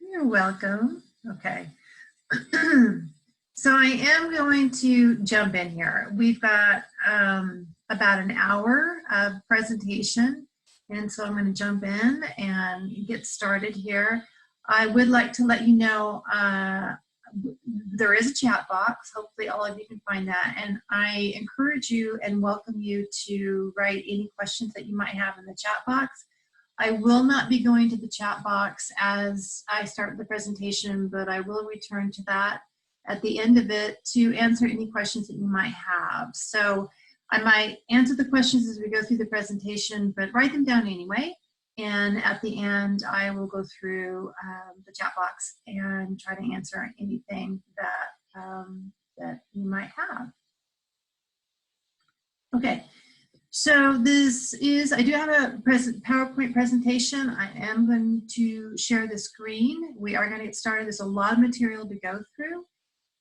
You're welcome. Okay. So I am going to jump in here. We've got about an hour of presentation, and so I'm going to jump in and get started here. I would like to let you know there is a chat box. Hopefully all of you can find that, and I encourage you and welcome you to write any questions that you might have in the chat box. I will not be going to the chat box as I start the presentation, but I will return to that at the end of it to answer any questions that you might have. So I might answer the questions as we go through the presentation, but write them down anyway. And at the end, I will go through the chat box and try to answer anything that, that you might have. Okay. So this is, I do have a PowerPoint presentation. I am going to share the screen. We are going to get started. There's a lot of material to go through.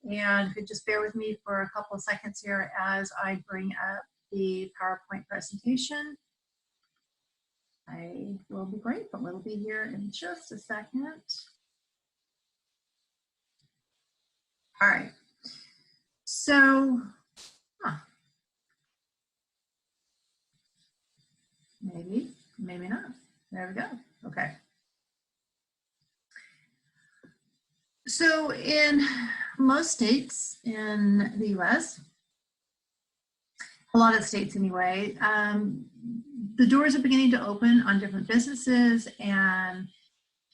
And if you just bear with me for a couple of seconds here as I bring up the PowerPoint presentation. I will be grateful. It'll be here in just a second. All right. So, maybe, maybe not. There we go. Okay. So in most states in the US, a lot of states anyway, the doors are beginning to open on different businesses, and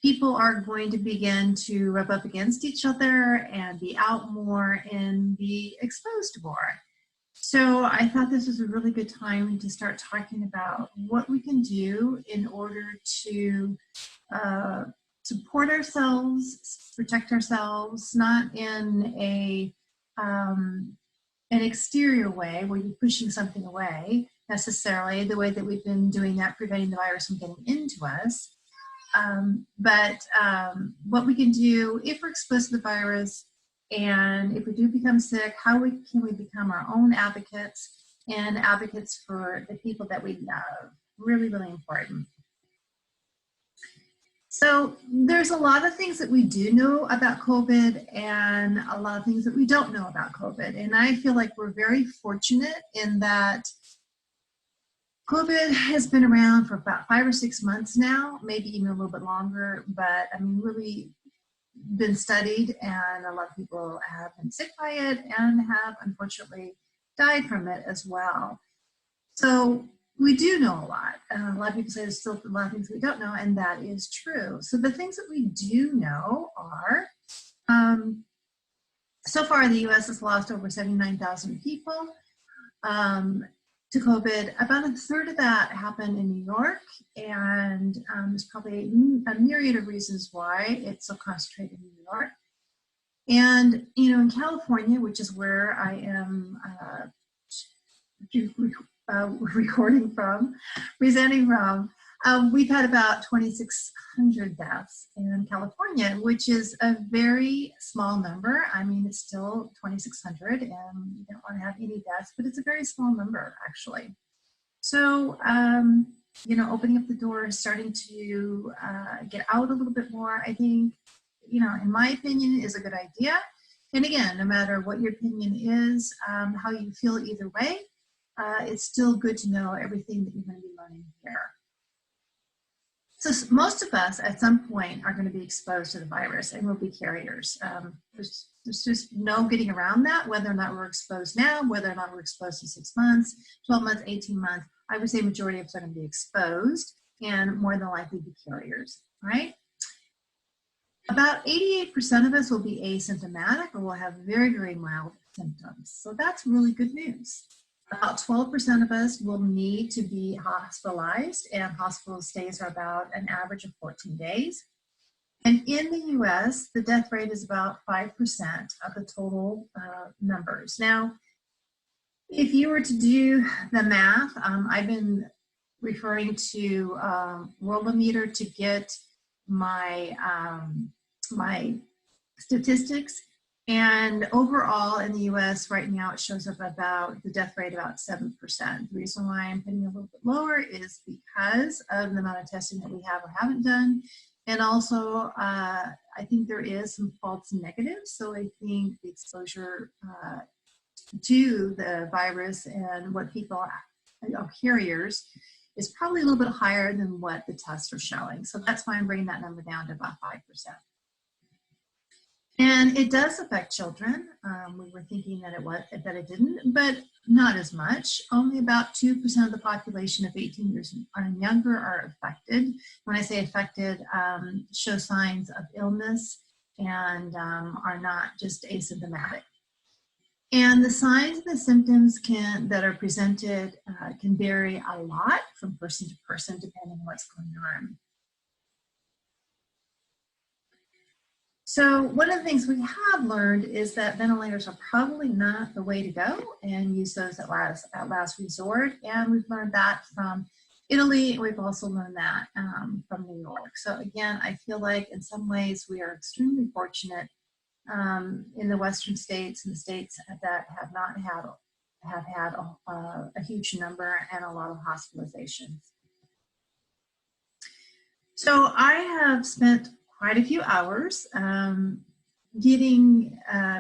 people are going to begin to rub up against each other and be out more and be exposed more. So I thought this was a really good time to start talking about what we can do in order to support ourselves, protect ourselves, not in an exterior way where you're pushing something away necessarily, the way that we've been doing that, preventing the virus from getting into us, but what we can do if we're exposed to the virus. And if we do become sick, how can we become our own advocates and advocates for the people that we love? Really, really important. So there's a lot of things that we do know about COVID and a lot of things that we don't know about COVID. And I feel like we're very fortunate in that COVID has been around for about 5 or 6 months now, maybe even a little bit longer, but I mean, really been studied, and a lot of people have been sick by it and have unfortunately died from it as well. So we do know a lot. A lot of people say there's still a lot of things we don't know, and that is true. So the things that we do know are, so far the US has lost over 79,000 people to COVID. About a third of that happened in New York, and there's probably a myriad of reasons why it's so concentrated in New York. And, you know, in California, which is where I am recording from, presenting from, we've had about 2,600 deaths in California, which is a very small number. I mean, it's still 2,600, and you don't want to have any deaths, but it's a very small number, actually. So, you know, opening up the doors, starting to get out a little bit more, I think, you know, in my opinion, is a good idea. And again, no matter what your opinion is, how you feel either way, it's still good to know everything that you're going to be learning here. So most of us at some point are going to be exposed to the virus and will be carriers. There's just no getting around that, whether or not we're exposed now, whether or not we're exposed in 6 months, 12 months, 18 months. I would say majority of us are going to be exposed and more than likely be carriers, right? About 88% of us will be asymptomatic or will have very, very mild symptoms. So that's really good news. About 12% of us will need to be hospitalized, and hospital stays are about an average of 14 days. And in the US, the death rate is about 5% of the total numbers. Now, if you were to do the math, I've been referring to Worldometer to get my, my statistics. And overall in the US right now, it shows up about the death rate about 7%. The reason why I'm putting a little bit lower is because of the amount of testing that we have or haven't done. And also, I think there is some false negatives. So I think the exposure to the virus and what people are carriers is probably a little bit higher than what the tests are showing. So that's why I'm bringing that number down to about 5%. And it does affect children. We were thinking that it didn't, but not as much. Only about 2% of the population of 18 years and younger are affected. When I say affected, show signs of illness and are not just asymptomatic. And the signs and the symptoms that are presented can vary a lot from person to person, depending on what's going on. So one of the things we have learned is that ventilators are probably not the way to go, and use those at last resort. And we've learned that from Italy, and we've also learned that from New York. So again, I feel like in some ways we are extremely fortunate in the Western states and the states that have not had a huge number and a lot of hospitalizations. So I have spent quite a few hours getting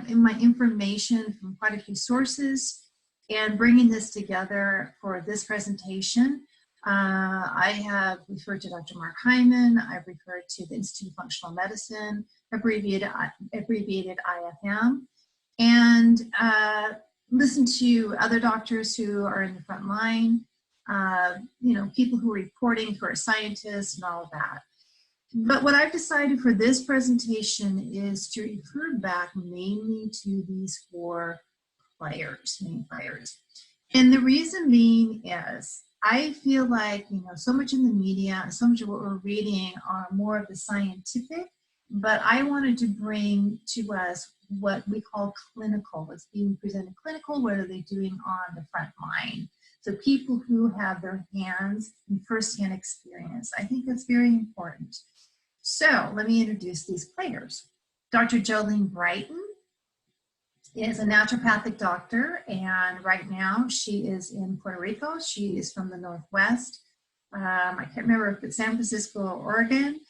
in my information from quite a few sources and bringing this together for this presentation. I have referred to Dr. Mark Hyman. I've referred to the Institute of Functional Medicine, abbreviated IFM, and listened to other doctors who are in the front line, people who are reporting, who are scientists and all of that. But what I've decided for this presentation is to refer back mainly to these four main players. And the reason being is I feel like, so much in the media, so much of what we're reading are more of the scientific, but I wanted to bring to us what we call clinical, what's being presented clinical, what are they doing on the front line? So people who have their hands in firsthand experience. I think that's very important. So let me introduce these players. Dr. Jolene Brighton is a naturopathic doctor, and right now she is in Puerto Rico. She is from the Northwest. I can't remember if it's San Francisco or Oregon,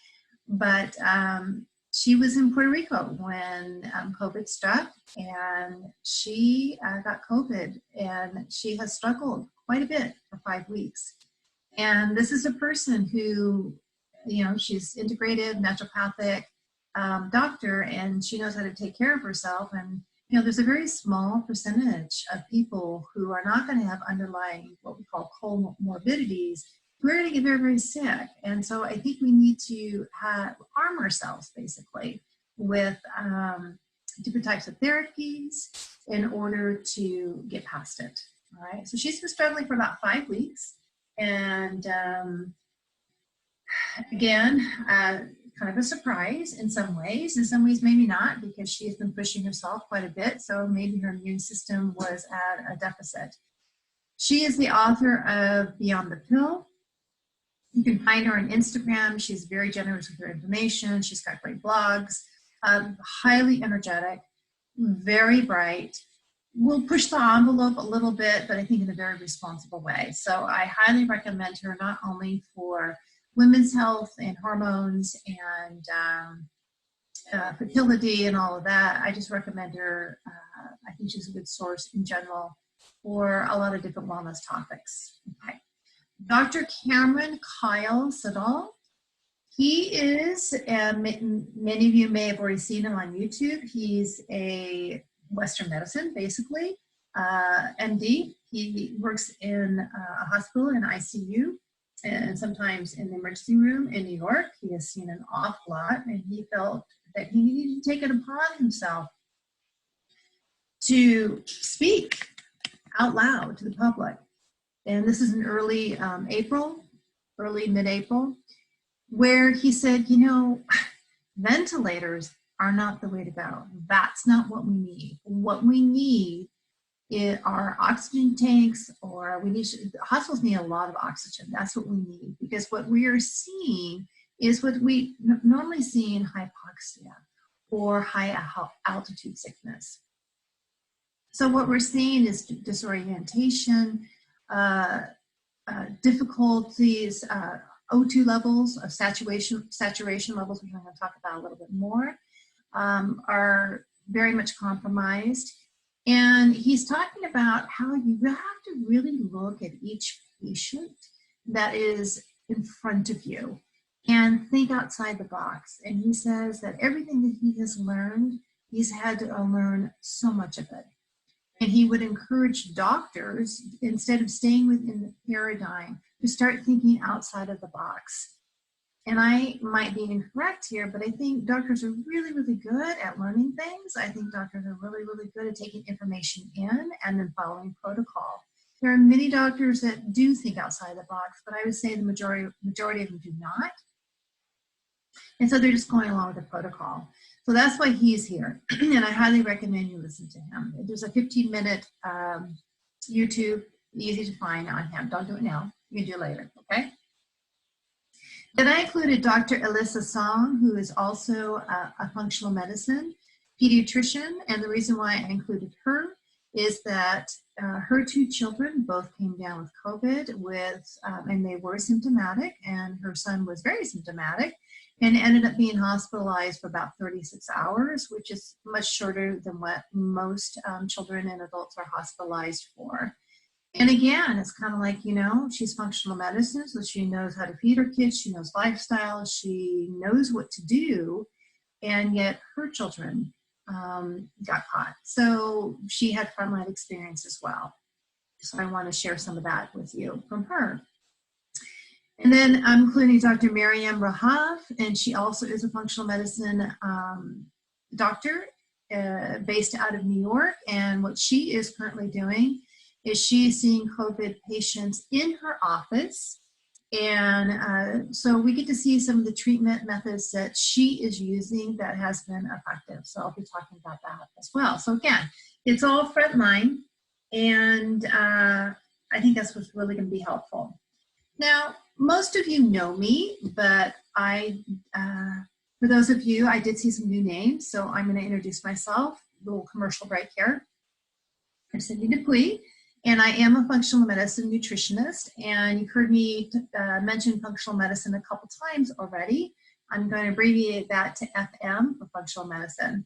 but she was in Puerto Rico when COVID struck, and she got COVID, and she has struggled quite a bit for 5 weeks. And this is a person who, she's integrative, naturopathic doctor, and she knows how to take care of herself. And, there's a very small percentage of people who are not going to have underlying what we call comorbidities. We're going to get very, very sick. And so I think we need to arm ourselves basically with different types of therapies in order to get past it. All right. So she's been struggling for about 5 weeks. And again, kind of a surprise in some ways maybe not, because she has been pushing herself quite a bit. So maybe her immune system was at a deficit. She is the author of Beyond the Pill. You can find her on Instagram. She's very generous with her information. She's got great blogs, highly energetic, very bright. Will push the envelope a little bit, but I think in a very responsible way. So I highly recommend her, not only for women's health and hormones and fertility and all of that. I just recommend her. I think she's a good source in general for a lot of different wellness topics. Okay. Dr. Cameron Kyle Sadal. He is, and many of you may have already seen him on YouTube. He's a Western medicine, basically, MD. He works in a hospital in ICU and sometimes in the emergency room in New York. He has seen an awful lot, and he felt that he needed to take it upon himself to speak out loud to the public. And this is in early mid-April, where he said, ventilators are not the way to go. That's not what we need. What we need are oxygen tanks, or hospitals need a lot of oxygen. That's what we need, because what we are seeing is what we normally see in hypoxia or high altitude sickness. So what we're seeing is disorientation, difficulties O2 levels, of saturation levels, which I'm going to talk about a little bit more, are very much compromised. And he's talking about how you have to really look at each patient that is in front of you and think outside the box. And he says that everything that he has learned, he's had to unlearn so much of it. And he would encourage doctors, instead of staying within the paradigm, to start thinking outside of the box. And I might be incorrect here, but I think doctors are really, really good at learning things. I think doctors are really, really good at taking information in and then following protocol. There are many doctors that do think outside the box, but I would say the majority of them do not. And so they're just going along with the protocol. So that's why he's here. And I highly recommend you listen to him. There's a 15-minute YouTube, easy to find on him. Don't do it now. You can do it later, okay? Then I included Dr. Alyssa Song, who is also a functional medicine pediatrician. And the reason why I included her is that her two children both came down with COVID and they were symptomatic, and her son was very symptomatic and ended up being hospitalized for about 36 hours, which is much shorter than what most children and adults are hospitalized for. And again, it's kind of like, you know, she's functional medicine, so she knows how to feed her kids, she knows lifestyle, she knows what to do, and yet her children got caught. So she had frontline experience as well. So I want to share some of that with you from her. And then I'm including Dr. Mariam Rahav, and she also is a functional medicine doctor based out of New York. And what she is currently doing is she is seeing COVID patients in her office. And so we get to see some of the treatment methods that she is using that has been effective. So I'll be talking about that as well. So again, it's all frontline, and I think that's what's really going to be helpful. Now, most of you know me, but for those of you, I did see some new names, so I'm going to introduce myself. A little commercial break here. I'm Cindy Dupuy, and I am a functional medicine nutritionist, and you've heard me mention functional medicine a couple times already. I'm going to abbreviate that to FM for functional medicine.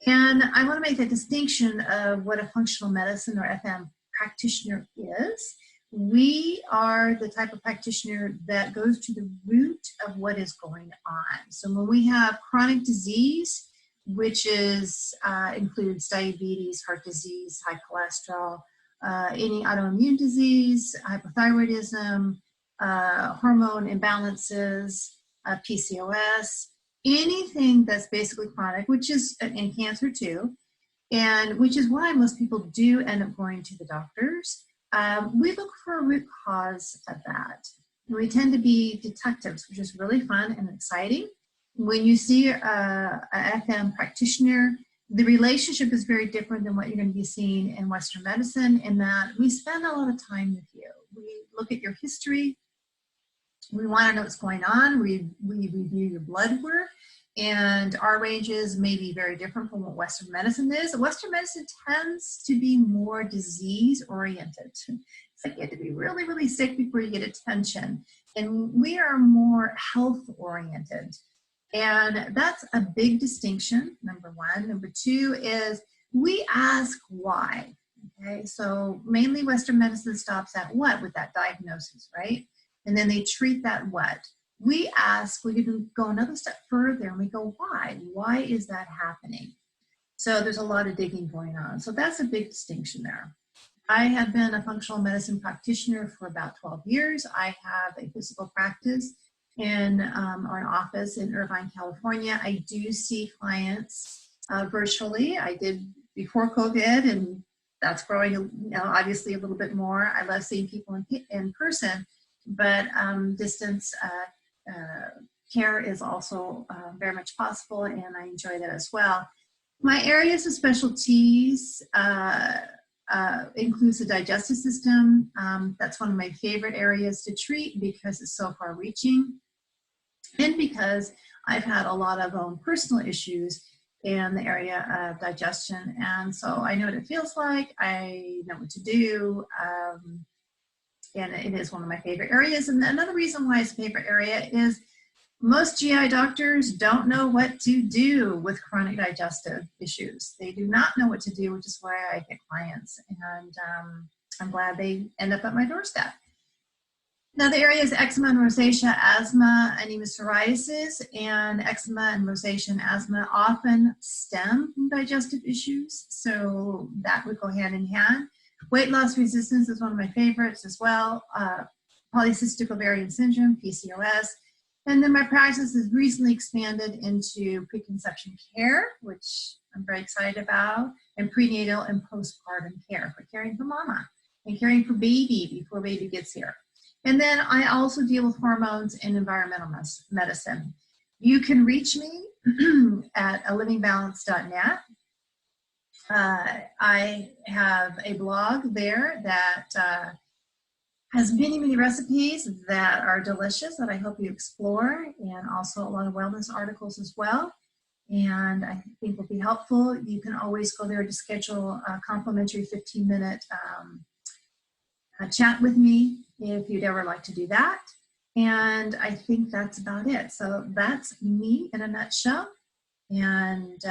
And I want to make a distinction of what a functional medicine or FM practitioner is. We are the type of practitioner that goes to the root of what is going on. So when we have chronic disease, which includes diabetes, heart disease, high cholesterol, any autoimmune disease, hypothyroidism, hormone imbalances, PCOS, anything that's basically chronic, which is, and cancer too, and which is why most people do end up going to the doctors. We look for a root cause of that. And we tend to be detectives, which is really fun and exciting. When you see a FM practitioner, the relationship is very different than what you're going to be seeing in Western medicine, in that we spend a lot of time with you. We look at your history. We want to know what's going on. We review your blood work. And our ranges may be very different from what Western medicine is. Western medicine tends to be more disease-oriented. It's like you have to be really, really sick before you get attention. And we are more health-oriented. And that's a big distinction, number one. Number two is we ask why. Okay, so mainly Western medicine stops at what with that diagnosis, right? And then they treat that what. We ask, we can go another step further and we go, why? Why is that happening? So there's a lot of digging going on. So that's a big distinction there. I have been a functional medicine practitioner for about 12 years. I have a physical practice in our office in Irvine, California. I do see clients virtually. I did before COVID, and that's growing obviously a little bit more. I love seeing people in person, but distance care is also very much possible, and I enjoy that as well. My areas of specialties includes the digestive system. That's one of my favorite areas to treat because it's so far-reaching, and because I've had a lot of own personal issues in the area of digestion, and so I know what it feels like. I know what to do. and it is one of my favorite areas. And another reason why it's a favorite area is most GI doctors don't know what to do with chronic digestive issues. They do not know what to do, which is why I get clients, and I'm glad they end up at my doorstep. Now, the areas eczema and rosacea, asthma, and even psoriasis, and eczema and rosacea and asthma often stem from digestive issues, so that would go hand in hand. Weight loss resistance is one of my favorites as well. Polycystic ovarian syndrome, PCOS. And then my practice has recently expanded into preconception care, which I'm very excited about, and prenatal and postpartum care for caring for mama and caring for baby before baby gets here. And then I also deal with hormones and environmental medicine. You can reach me at alivingbalance.net. I have a blog there that has many, many recipes that are delicious that I hope you explore, and also a lot of wellness articles as well. And I think will be helpful. You can always go there to schedule a complimentary 15-minute chat with me if you'd ever like to do that. And I think that's about it. So that's me in a nutshell. And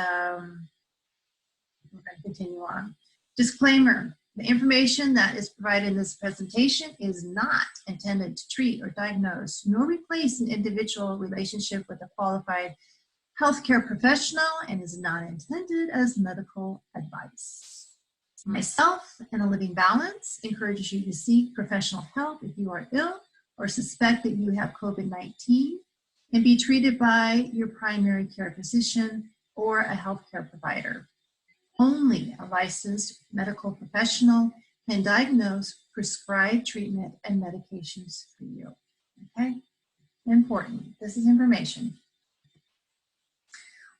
we're going to continue on. Disclaimer: the information that is provided in this presentation is not intended to treat or diagnose, nor replace an individual relationship with a qualified healthcare professional, and is not intended as medical advice. Myself and A Living Balance encourages you to seek professional help if you are ill or suspect that you have COVID-19, and be treated by your primary care physician or a healthcare provider. Only a licensed medical professional can diagnose, prescribe treatment, and medications for you. Okay? Important. This is information.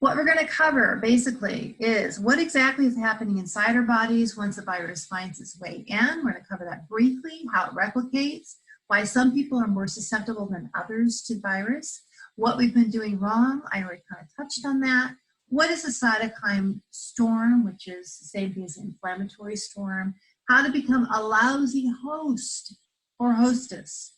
What we're going to cover basically is what exactly is happening inside our bodies once the virus finds its way in. We're going to cover that briefly, how it replicates, why some people are more susceptible than others to virus, what we've been doing wrong. I already kind of touched on that. What is a cytokine storm, which is the same thing as an inflammatory storm, how to become a lousy host or hostess,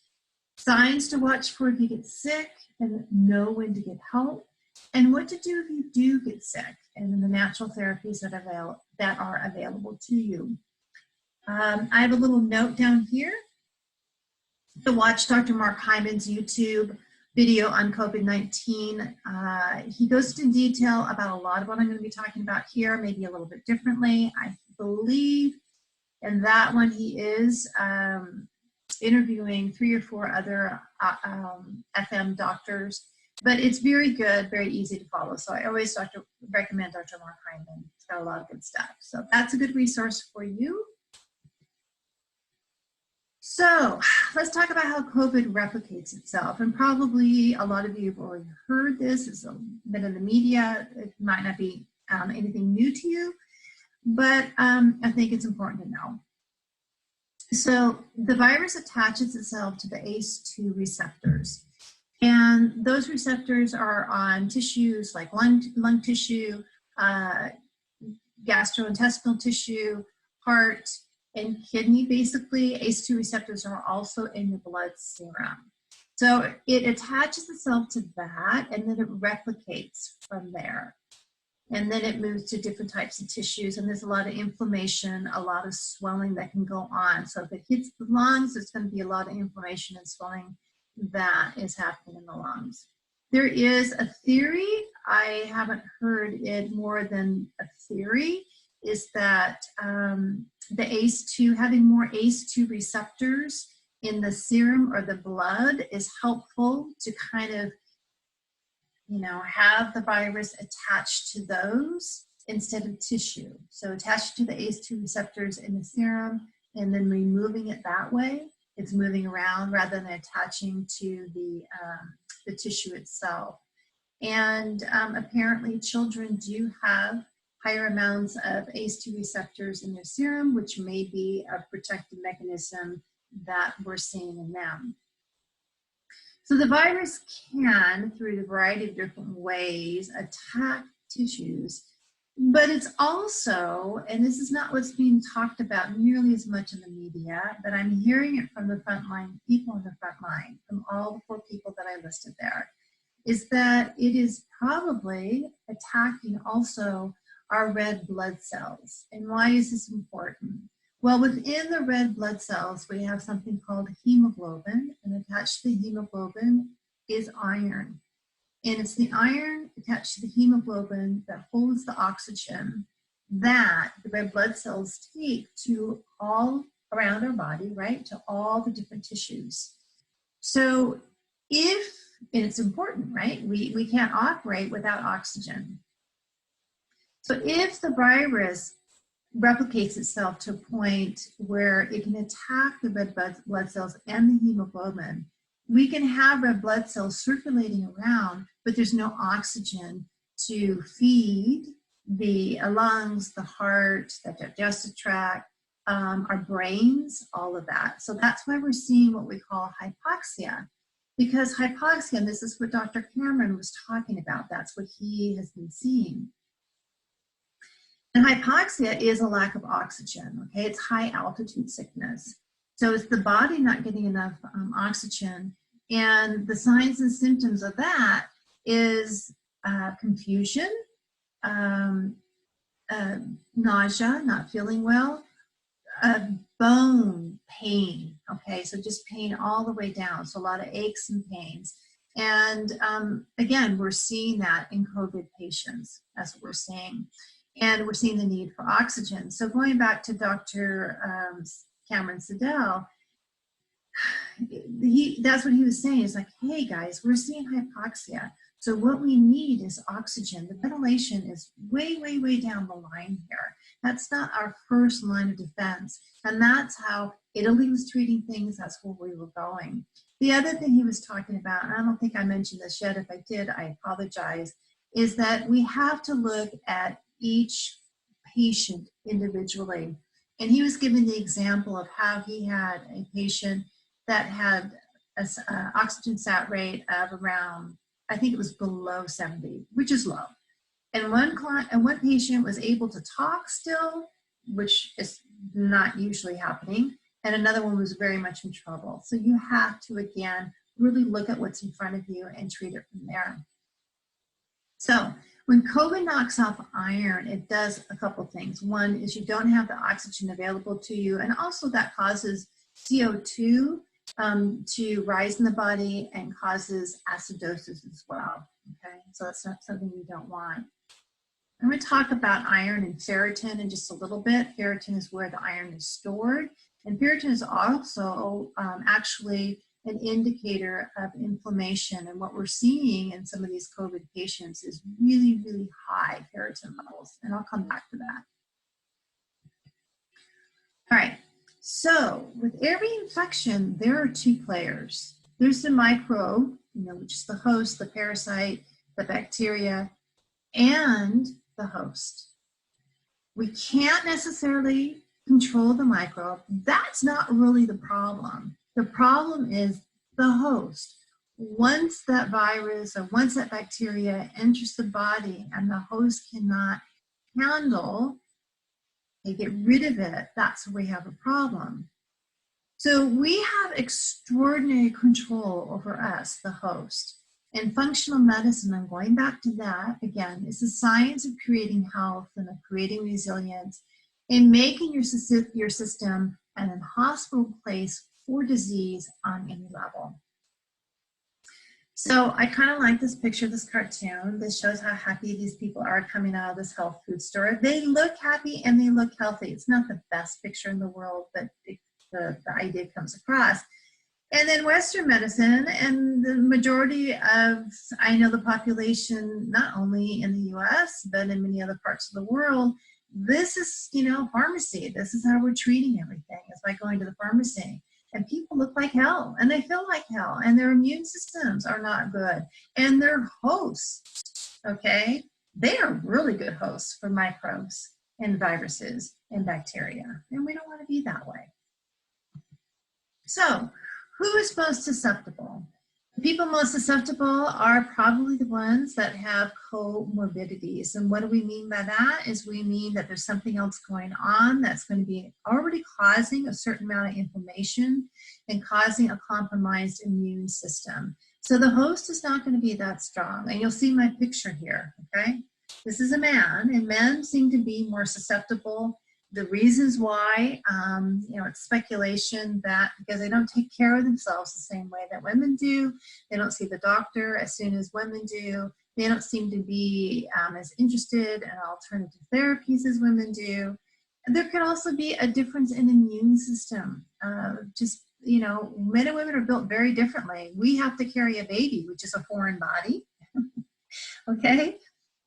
signs to watch for if you get sick and know when to get help, and what to do if you do get sick, and then the natural therapies that are available to you. I have a little note down here to watch Dr. Mark Hyman's YouTube video on COVID-19. He goes into detail about a lot of what I'm going to be talking about here, maybe a little bit differently. I believe in that one he is interviewing 3 or 4 other FM doctors, but it's very good, very easy to follow. So I always recommend Dr. Mark Hyman. He's got a lot of good stuff. So that's a good resource for you. So let's talk about how COVID replicates itself. And probably a lot of you have already heard this. It's been in the media. It might not be anything new to you, but I think it's important to know. So the virus attaches itself to the ACE2 receptors. And those receptors are on tissues like lung tissue, gastrointestinal tissue, heart, and kidney. Basically, ACE2 receptors are also in your blood serum. So it attaches itself to that, and then it replicates from there. And then it moves to different types of tissues, and there's a lot of inflammation, a lot of swelling that can go on. So if it hits the lungs, there's going to be a lot of inflammation and swelling that is happening in the lungs. There is a theory, I haven't heard it more than a theory, is that the ACE2, having more ACE2 receptors in the serum or the blood is helpful to kind of, have the virus attached to those instead of tissue. So attached to the ACE2 receptors in the serum and then removing it that way. It's moving around rather than attaching to the tissue itself. And apparently children do have higher amounts of ACE2 receptors in their serum, which may be a protective mechanism that we're seeing in them. So the virus can, through a variety of different ways, attack tissues But it's also, and this is not what's being talked about nearly as much in the media, but I'm hearing it from the frontline people in the front line, from all the 4 people that I listed there, is that it is probably attacking also our red blood cells. And why is this important? Well, within the red blood cells, we have something called hemoglobin, and attached to the hemoglobin is iron. And it's the iron attached to the hemoglobin that holds the oxygen that the red blood cells take to all around our body, right? To all the different tissues. So if, and it's important, right? We can't operate without oxygen. So if the virus replicates itself to a point where it can attack the red blood cells and the hemoglobin, we can have red blood cells circulating around, but there's no oxygen to feed the lungs, the heart, the digestive tract, our brains, all of that. So that's why we're seeing what we call hypoxia. Because hypoxia, and this is what Dr. Cameron was talking about, that's what he has been seeing. And hypoxia is a lack of oxygen, okay? It's high altitude sickness. So it's the body not getting enough oxygen. And the signs and symptoms of that is confusion, nausea, not feeling well, bone pain, okay? So just pain all the way down. So a lot of aches and pains. And again, we're seeing that in COVID patients. That's what we're seeing. And we're seeing the need for oxygen. So going back to Dr. Cameron Siddell, that's what he was saying. It's like, hey guys, we're seeing hypoxia. So what we need is oxygen. The ventilation is way, way, way down the line here. That's not our first line of defense. And that's how Italy was treating things. That's where we were going. The other thing he was talking about, and I don't think I mentioned this yet. If I did, I apologize, is that we have to look at each patient individually. And he was giving the example of how he had a patient that had an oxygen sat rate of around, I think it was below 70, which is low. And one patient was able to talk still, which is not usually happening. And another one was very much in trouble. So you have to, again, really look at what's in front of you and treat it from there. So when COVID knocks off iron, it does a couple things. One is you don't have the oxygen available to you, and also that causes CO2 to rise in the body and causes acidosis as well. Okay, so that's not something you don't want. I'm going to talk about iron and ferritin in just a little bit. Ferritin is where the iron is stored, and ferritin is also actually an indicator of inflammation. And what we're seeing in some of these COVID patients is really, really high ferritin levels. And I'll come back to that. All right. So with every infection, there are 2 players. There's the microbe, which is the host, the parasite, the bacteria, and the host. We can't necessarily control the microbe. That's not really the problem. The problem is the host. Once that virus or once that bacteria enters the body and the host cannot handle, they get rid of it, that's where we have a problem. So we have extraordinary control over us, the host. And functional medicine, I'm going back to that again, is the science of creating health and of creating resilience and making your system an inhospitable place for disease on any level. So I kind of like this picture, this cartoon. This shows how happy these people are coming out of this health food store. They look happy and they look healthy. It's not the best picture in the world, but the idea comes across. And then Western medicine, and the majority of, I know the population, not only in the US, but in many other parts of the world, this is, pharmacy. This is how we're treating everything, is by going to the pharmacy. And people look like hell, and they feel like hell, and their immune systems are not good. And their hosts, okay, they are really good hosts for microbes and viruses and bacteria. And we don't want to be that way. So, who is most susceptible? The people most susceptible are probably the ones that have comorbidities. And what do we mean by that? Is we mean that there's something else going on that's going to be already causing a certain amount of inflammation and causing a compromised immune system. So the host is not going to be that strong. And you'll see my picture here, okay? This is a man, and men seem to be more susceptible. The reasons why, it's speculation that because they don't take care of themselves the same way that women do, they don't see the doctor as soon as women do, they don't seem to be as interested in alternative therapies as women do. And there can also be a difference in immune system. Men and women are built very differently. We have to carry a baby, which is a foreign body, okay?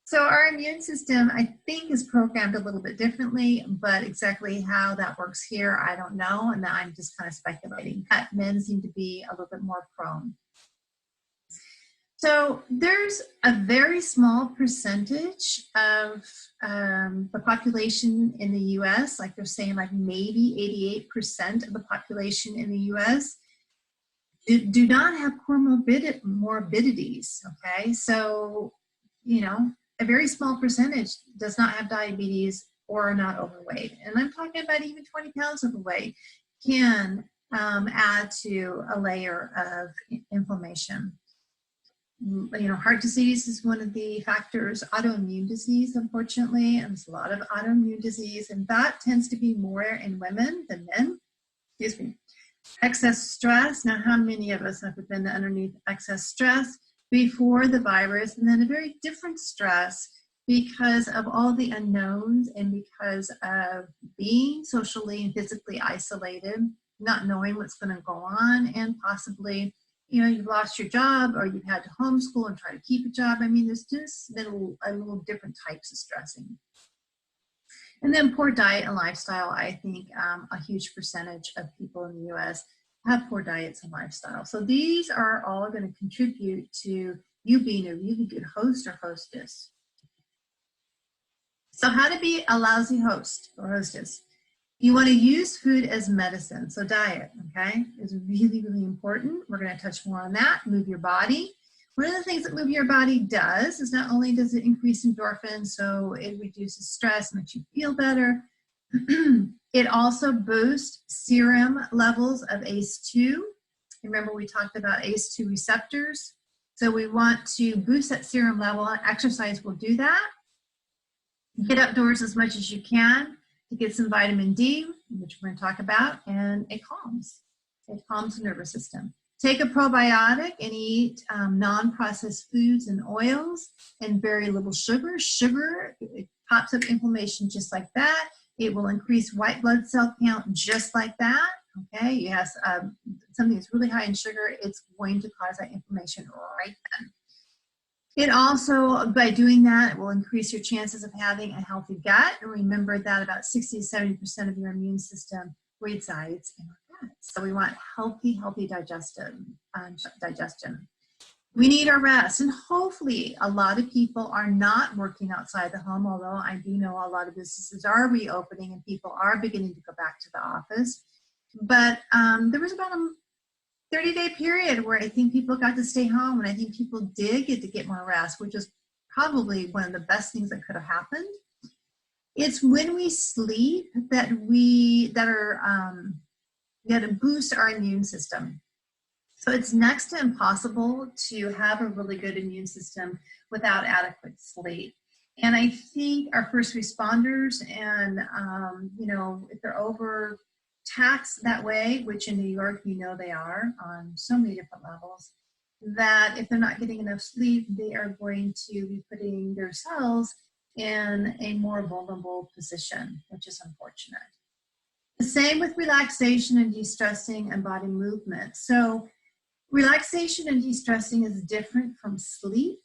So our immune system, I think, is programmed a little bit differently, but exactly how that works here, I don't know, and I'm just kind of speculating. But men seem to be a little bit more prone. So there's a very small percentage of the population in the US, like they're saying like maybe 88% of the population in the US do not have morbidities, okay? So, a very small percentage does not have diabetes or are not overweight. And I'm talking about even 20 pounds overweight can add to a layer of inflammation. Heart disease is one of the factors, autoimmune disease, unfortunately, and there's a lot of autoimmune disease, and that tends to be more in women than men. Excuse me. Excess stress. Now, how many of us have been underneath excess stress before the virus, and then a very different stress because of all the unknowns and because of being socially and physically isolated, not knowing what's going to go on, and possibly, you've lost your job or you've had to homeschool and try to keep a job. I mean, there's just been a little different types of stressing. And then poor diet and lifestyle. I think a huge percentage of people in the US have poor diets and lifestyle. So these are all going to contribute to you being a really good host or hostess. So how to be a lousy host or hostess. You want to use food as medicine. So diet, okay, is really, really important. We're going to touch more on that. Move your body. One of the things that move your body does is not only does it increase endorphins, so it reduces stress, makes you feel better, it also boosts serum levels of ACE2. Remember we talked about ACE2 receptors. So we want to boost that serum level, and exercise will do that. Get outdoors as much as you can to get some vitamin D, which we're going to talk about, and it calms. It calms the nervous system. Take a probiotic and eat non-processed foods and oils and very little sugar. Sugar, it pops up inflammation just like that. It will increase white blood cell count just like that, okay? Yes, something that's really high in sugar, it's going to cause that inflammation right then. It also, by doing that, it will increase your chances of having a healthy gut. And remember that about 60 to 70% of your immune system resides in our gut. So we want healthy digestion. We need our rest, and hopefully a lot of people are not working outside the home, although I do know a lot of businesses are reopening and people are beginning to go back to the office. But there was about a 30-day period where I think people got to stay home, and I think people did get to get more rest, which is probably one of the best things that could have happened. It's when we sleep that boost our immune system. So it's next to impossible to have a really good immune system without adequate sleep. And I think our first responders and, if they're overtaxed that way, which in New York, they are on so many different levels, that if they're not getting enough sleep, they are going to be putting their cells in a more vulnerable position, which is unfortunate. The same with relaxation and de-stressing and body movement. So relaxation and de-stressing is different from sleep.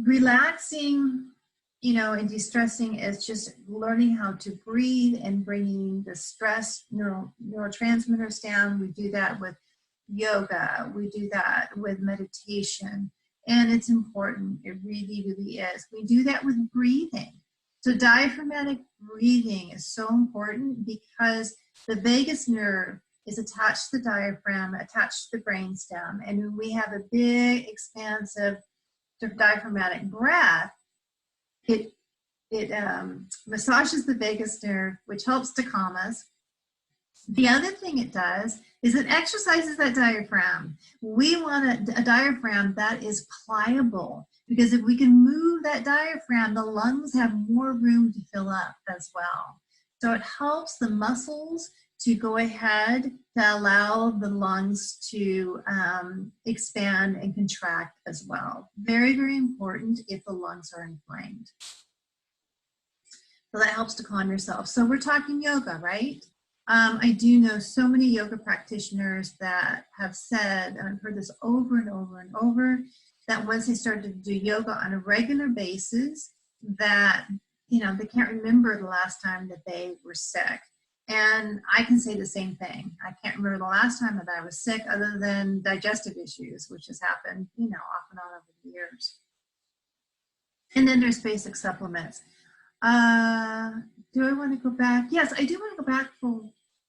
Relaxing, and de-stressing is just learning how to breathe and bringing the stress neurotransmitters down. We do that with yoga. We do that with meditation. And it's important. It really, really is. We do that with breathing. So diaphragmatic breathing is so important because the vagus nerve is attached to the diaphragm, attached to the brainstem. And when we have a big, expansive diaphragmatic breath, it massages the vagus nerve, which helps to calm us. The other thing it does is it exercises that diaphragm. We want a diaphragm that is pliable, because if we can move that diaphragm, the lungs have more room to fill up as well. So it helps the muscles to go ahead to allow the lungs to expand and contract as well. Very, very important if the lungs are inflamed. So that helps to calm yourself. So we're talking yoga, right? I do know so many yoga practitioners that have said, and I've heard this over and over and over, that once they started to do yoga on a regular basis, that, you know, they can't remember the last time that they were sick. And I can say the same thing. I can't remember the last time that I was sick, other than digestive issues, which has happened, you know, off and on over the years. And then there's basic supplements. Do I want to go back? Yes, I do want to go back for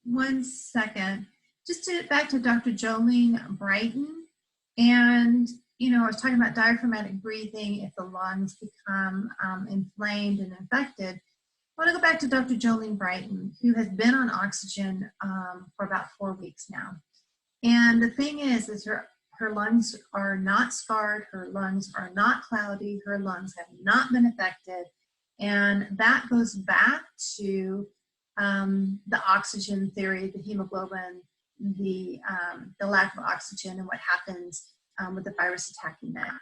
1 second, just back to Dr. Jolene Brighton. And, you know, I was talking about diaphragmatic breathing if the lungs become inflamed and infected. I want to go back to Dr. Jolene Brighton, who has been on oxygen for about 4 weeks now. And the thing is her lungs are not scarred, her lungs are not cloudy, her lungs have not been affected. And that goes back to the oxygen theory, the hemoglobin, the lack of oxygen, and what happens with the virus attacking that.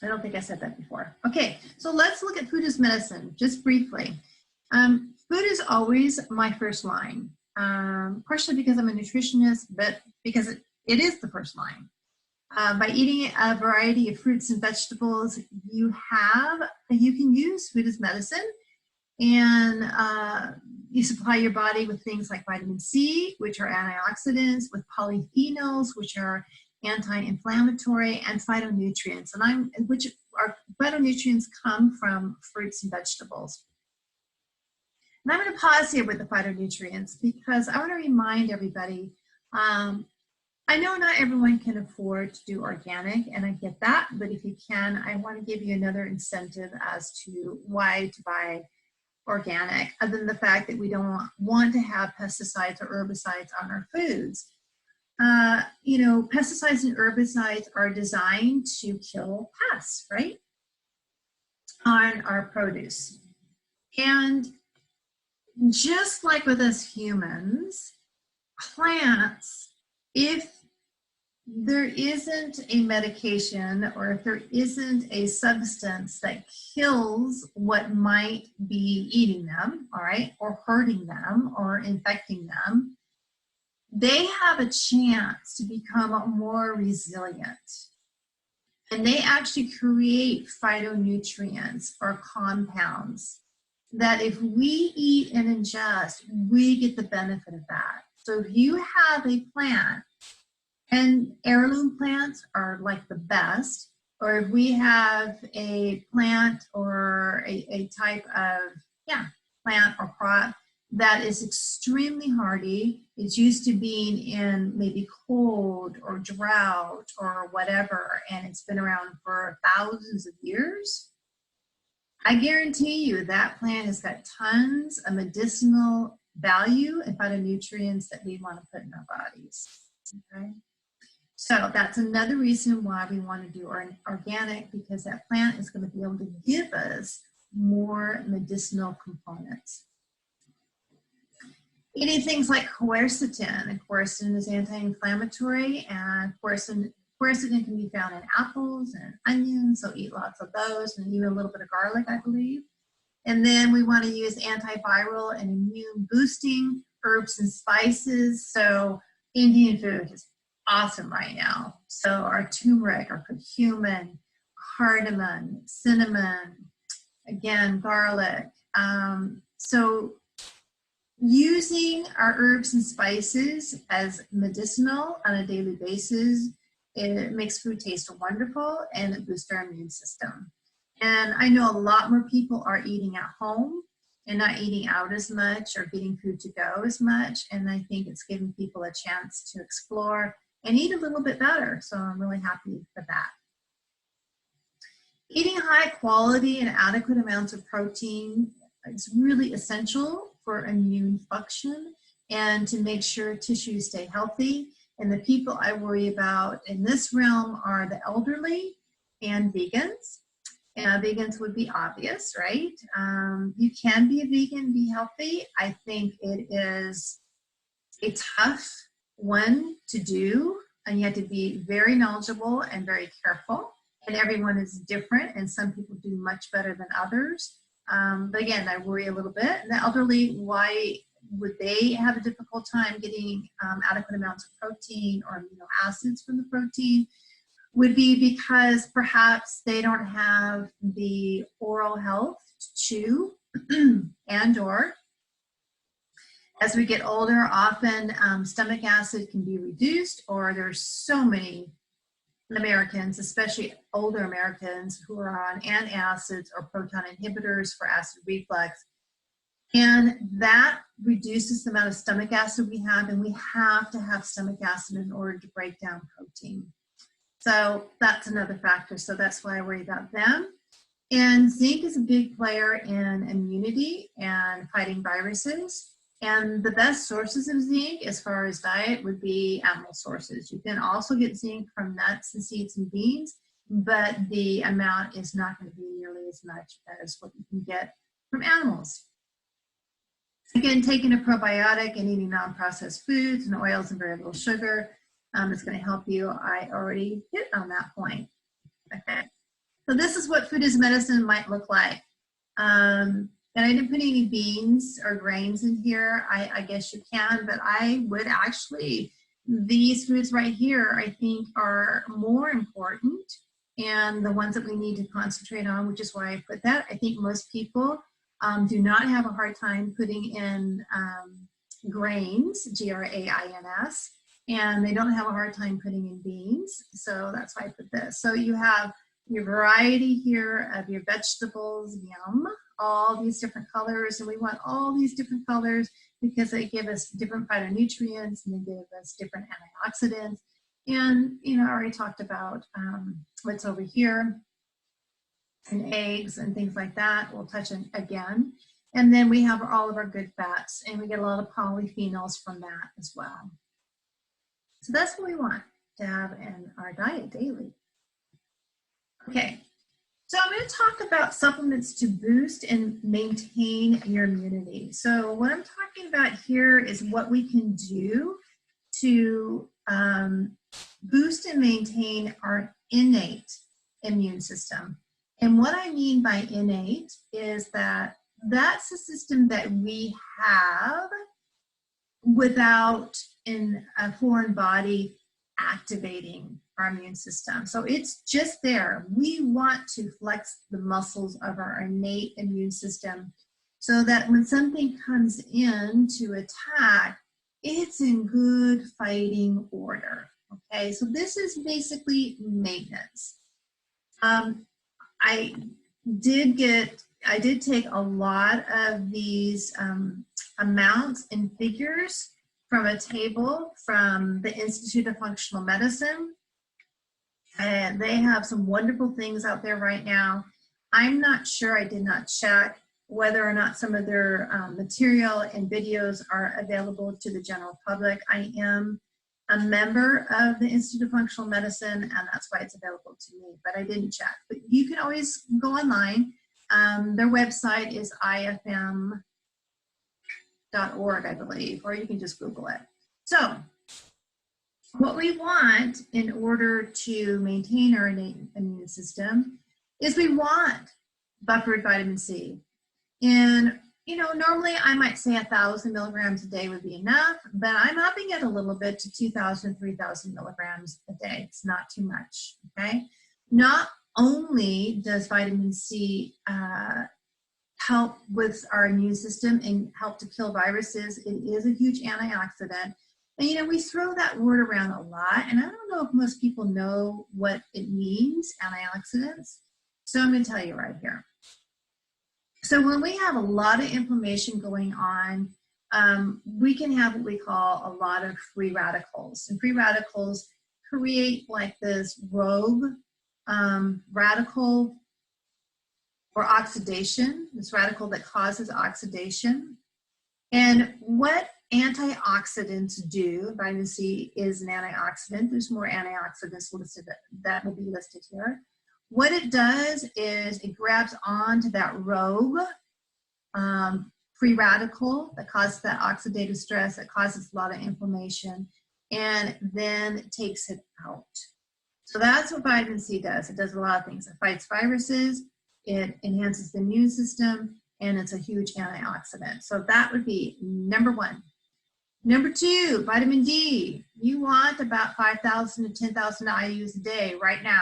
I don't think I said that before. Okay, so let's look at food as medicine, just briefly. Food is always my first line, partially because I'm a nutritionist, but because it is the first line. By eating a variety of fruits and vegetables, you can use food as medicine, and you supply your body with things like vitamin C, which are antioxidants, with polyphenols, which are anti-inflammatory, and phytonutrients, which are phytonutrients come from fruits and vegetables. And I'm going to pause here with the phytonutrients because I want to remind everybody, I know not everyone can afford to do organic, and I get that, but if you can, I want to give you another incentive as to why to buy organic, other than the fact that we don't want to have pesticides or herbicides on our foods. You know, pesticides and herbicides are designed to kill pests, right, on our produce. And just like with us humans, plants, if there isn't a medication or if there isn't a substance that kills what might be eating them, all right, or hurting them or infecting them, they have a chance to become more resilient. And they actually create phytonutrients or compounds that if we eat and ingest, we get the benefit of that. So if you have a plant, and heirloom plants are like the best, or if we have a plant or a type of plant or crop that is extremely hardy, it's used to being in maybe cold or drought or whatever, and it's been around for thousands of years, I guarantee you that plant has got tons of medicinal value and phytonutrients that we want to put in our bodies. Okay. So that's another reason why we want to do organic, because that plant is going to be able to give us more medicinal components. Eating things like quercetin, and quercetin is anti-inflammatory, and quercetin can be found in apples and onions, so eat lots of those, and even a little bit of garlic, I believe. And then we want to use antiviral and immune boosting herbs and spices. So Indian food is awesome right now. So our turmeric, our curcumin, cardamom, cinnamon, again, garlic. So using our herbs and spices as medicinal on a daily basis, it makes food taste wonderful and it boosts our immune system. And I know a lot more people are eating at home, and not eating out as much or getting food to go as much. And I think it's giving people a chance to explore and eat a little bit better. So I'm really happy for that. Eating high quality and adequate amounts of protein is really essential for immune function and to make sure tissues stay healthy. And the people I worry about in this realm are the elderly and vegans. Vegans would be obvious, right? You can be a vegan, be healthy. I think it is a tough one to do, and you have to be very knowledgeable and very careful. And everyone is different, and some people do much better than others. But again, I worry a little bit. And the elderly, why would they have a difficult time getting adequate amounts of protein or amino acids from the protein? Would be because perhaps they don't have the oral health to chew and or as we get older, often stomach acid can be reduced, or there's so many Americans, especially older Americans, who are on antacids or proton inhibitors for acid reflux. And that reduces the amount of stomach acid we have, and we have to have stomach acid in order to break down protein. So that's another factor. So that's why I worry about them. And zinc is a big player in immunity and fighting viruses. And the best sources of zinc as far as diet would be animal sources. You can also get zinc from nuts and seeds and beans, but the amount is not going to be nearly as much as what you can get from animals. Again, taking a probiotic and eating non-processed foods and oils and very little sugar is going to help you. I already hit on that point. Okay, so this is what food as medicine might look like. And I didn't put any beans or grains in here. I guess you can, but I would actually, these foods right here, I think are more important and the ones that we need to concentrate on, which is why I put that. I think most people do not have a hard time putting in grains, G-R-A-I-N-S, and they don't have a hard time putting in beans. So that's why I put this. So you have your variety here of your vegetables, yum, all these different colors, and we want all these different colors because they give us different phytonutrients and they give us different antioxidants. And, you know, I already talked about what's over here and eggs and things like that. We'll touch on again. And then we have all of our good fats, and we get a lot of polyphenols from that as well. So that's what we want to have in our diet daily. Okay, so I'm going to talk about supplements to boost and maintain your immunity. So what I'm talking about here is what we can do to boost and maintain our innate immune system. And what I mean by innate is that that's a system that we have without in a foreign body activating our immune system. So it's just there. We want to flex the muscles of our innate immune system so that when something comes in to attack, it's in good fighting order. Okay, so this is basically maintenance. I did take a lot of these amounts and figures from a table from the Institute of Functional Medicine. And they have some wonderful things out there right now. I'm not sure, I did not check whether or not some of their material and videos are available to the general public. I am a member of the Institute of Functional Medicine, and that's why it's available to me, but I didn't check. But you can always go online. Their website is ifm.org, I believe, or you can just Google it. So what we want in order to maintain our innate immune system is we want buffered vitamin C. And, you know, normally I might say 1,000 milligrams a day would be enough, but I'm upping it a little bit to 2,000, 3,000 milligrams a day. It's not too much, okay? Not only does vitamin C help with our immune system and help to kill viruses, it is a huge antioxidant. And, you know, we throw that word around a lot, and I don't know if most people know what it means, antioxidants. So I'm going to tell you right here. So when we have a lot of inflammation going on, we can have what we call a lot of free radicals. And free radicals create like this rogue radical or oxidation, this radical that causes oxidation. And what antioxidants do, vitamin C is an antioxidant. There's more antioxidants listed that will be listed here. What it does is it grabs onto that rogue free radical that causes that oxidative stress, that causes a lot of inflammation, and then takes it out. So that's what vitamin C does. It does a lot of things. It fights viruses, it enhances the immune system, and it's a huge antioxidant. So that would be number one. Number two, vitamin D. You want about 5,000 to 10,000 IUs a day right now,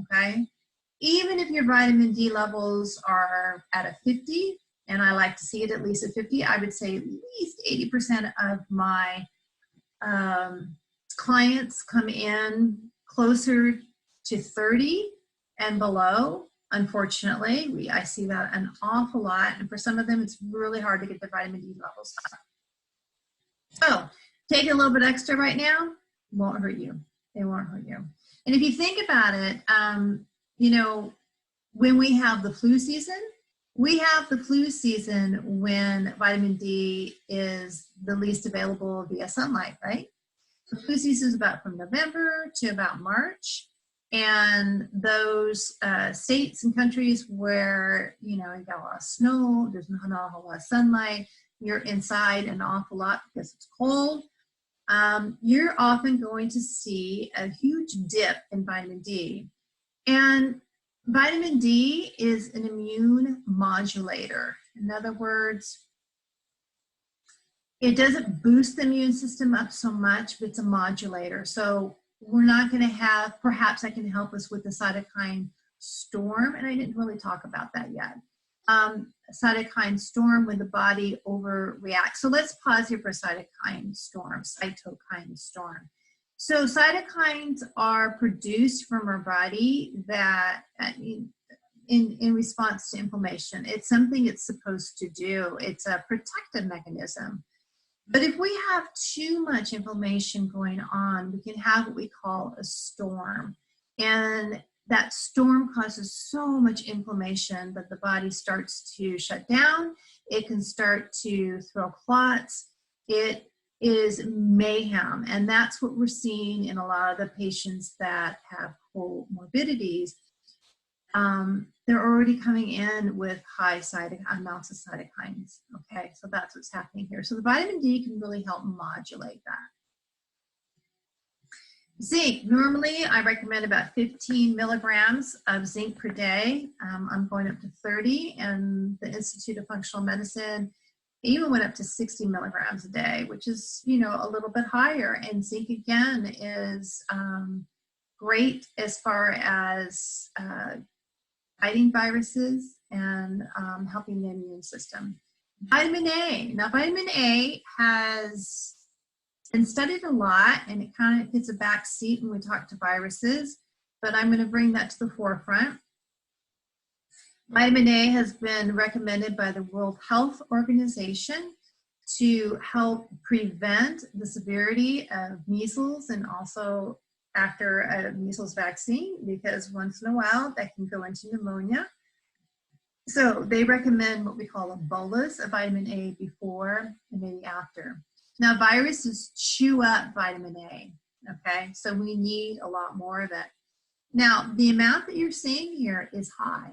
okay? Even if your vitamin D levels are at a 50, and I like to see it at least at 50, I would say at least 80% of my clients come in closer to 30 and below. Unfortunately, I see that an awful lot, and for some of them, it's really hard to get the vitamin D levels up. So, taking a little bit extra right now won't hurt you. It won't hurt you. And if you think about it, you know, when we have the flu season, we have the flu season when vitamin D is the least available via sunlight, right? The flu season is about from November to about March. And those states and countries where, you know, you got a lot of snow, there's not a whole lot of sunlight, you're inside an awful lot because it's cold, you're often going to see a huge dip in vitamin D. And vitamin D is an immune modulator. In other words, it doesn't boost the immune system up so much, but it's a modulator. So we're not going to have, perhaps I can help us with the cytokine storm, and I didn't really talk about that yet. Cytokine storm when the body overreacts. So let's pause here for cytokine storm, cytokine storm. So cytokines are produced from our body that in response to inflammation. It's something it's supposed to do. It's a protective mechanism. But if we have too much inflammation going on, we can have what we call a storm. And that storm causes so much inflammation that the body starts to shut down. It can start to throw clots. It is mayhem. And that's what we're seeing in a lot of the patients that have comorbidities. They're already coming in with high amounts of cytokines. Okay, so that's what's happening here. So the vitamin D can really help modulate that. Zinc, normally I recommend about 15 milligrams of zinc per day. I'm going up to 30, and the Institute of Functional Medicine even went up to 60 milligrams a day, which is, you know, a little bit higher. And zinc, again, is great as far as fighting viruses and helping the immune system. Vitamin A. Now, vitamin A has been studied a lot, and it kind of hits a back seat when we talk to viruses, but I'm going to bring that to the forefront. Vitamin A has been recommended by the World Health Organization to help prevent the severity of measles, and also after a measles vaccine, because once in a while that can go into pneumonia. So they recommend what we call a bolus of vitamin A before and maybe after. Now, viruses chew up vitamin A, okay? So we need a lot more of it. Now, the amount that you're seeing here is high.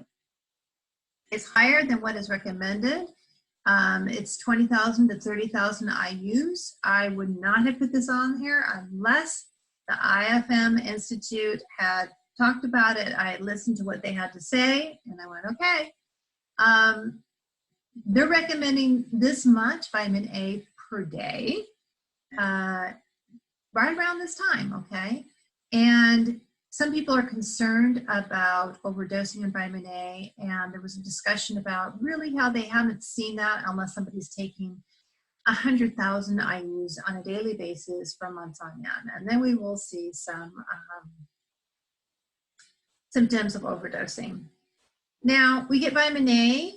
It's higher than what is recommended. It's 20,000 to 30,000 IUs. I would not have put this on here unless the IFM Institute had talked about it. I listened to what they had to say, and I went, okay. They're recommending this much vitamin A per day, right around this time, okay? And some people are concerned about overdosing on vitamin A, and there was a discussion about really how they haven't seen that unless somebody's taking 100,000 IUs on a daily basis for months on end. And then we will see some symptoms of overdosing. Now, we get vitamin A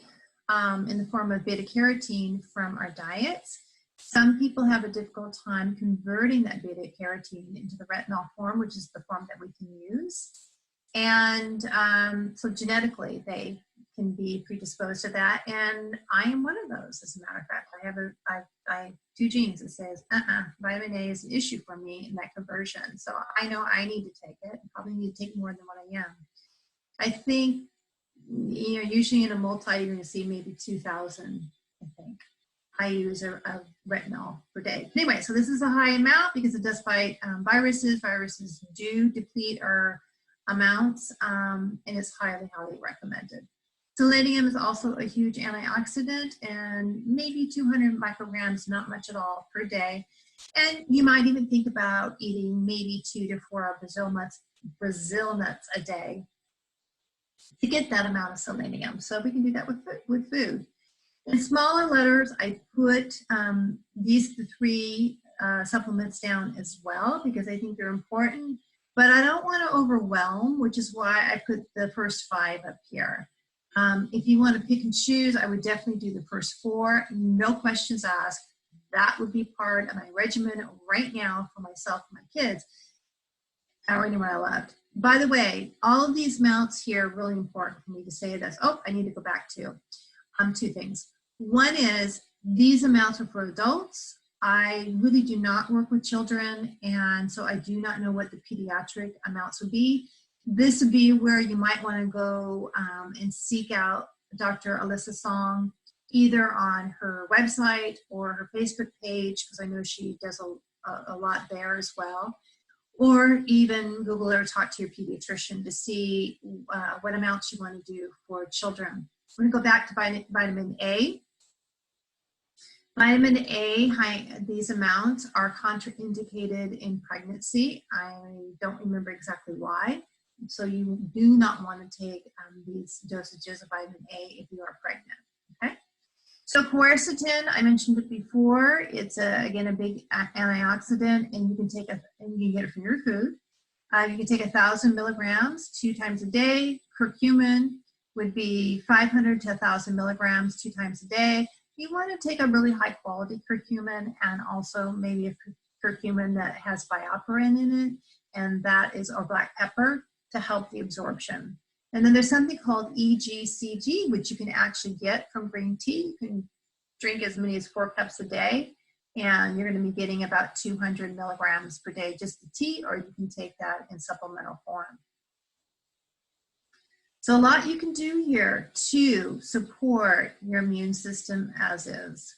in the form of beta carotene from our diets. Some people have a difficult time converting that beta carotene into the retinol form, which is the form that we can use. And so genetically, they can be predisposed to that. And I am one of those, as a matter of fact. I have two genes that says, vitamin A is an issue for me in that conversion. So I know I need to take it. I probably need to take more than what I am. I think, usually in a multi, you're going to see maybe 2,000, I think. I use a retinol per day. Anyway, so this is a high amount because it does fight viruses. Viruses do deplete our amounts, and it's highly, highly recommended. Selenium is also a huge antioxidant, and maybe 200 micrograms, not much at all, per day. And you might even think about eating maybe 2 to 4 Brazil nuts a day to get that amount of selenium. So we can do that with food. In smaller letters, I put these 3 supplements down as well because I think they're important, but I don't want to overwhelm, which is why I put the first 5 up here. If you want to pick and choose, I would definitely do the first 4, no questions asked. That would be part of my regimen right now for myself and my kids, or anyone I loved. By the way, all of these amounts here are really important for me to say this. Oh, I need to go back to 2 things. One is these amounts are for adults. I really do not work with children, and so I do not know what the pediatric amounts would be. This would be where you might want to go and seek out Dr. Alyssa Song, either on her website or her Facebook page, because I know she does a lot there as well. Or even Google or talk to your pediatrician to see what amounts you want to do for children. We're going to go back to vitamin A. Vitamin A, these amounts are contraindicated in pregnancy. I don't remember exactly why. So you do not want to take these dosages of vitamin A if you are pregnant, okay? So quercetin, I mentioned it before. It's again a big antioxidant, and you can take and you can get it from your food. You can take 1,000 milligrams 2 times a day. Curcumin would be 500 to 1,000 milligrams 2 times a day. You want to take a really high quality curcumin, and also maybe a curcumin that has bioperin in it, and that is or black pepper to help the absorption. And then there's something called EGCG, which you can actually get from green tea. You can drink as many as 4 cups a day, and you're going to be getting about 200 milligrams per day, just the tea, or you can take that in supplemental form. So a lot you can do here to support your immune system as is.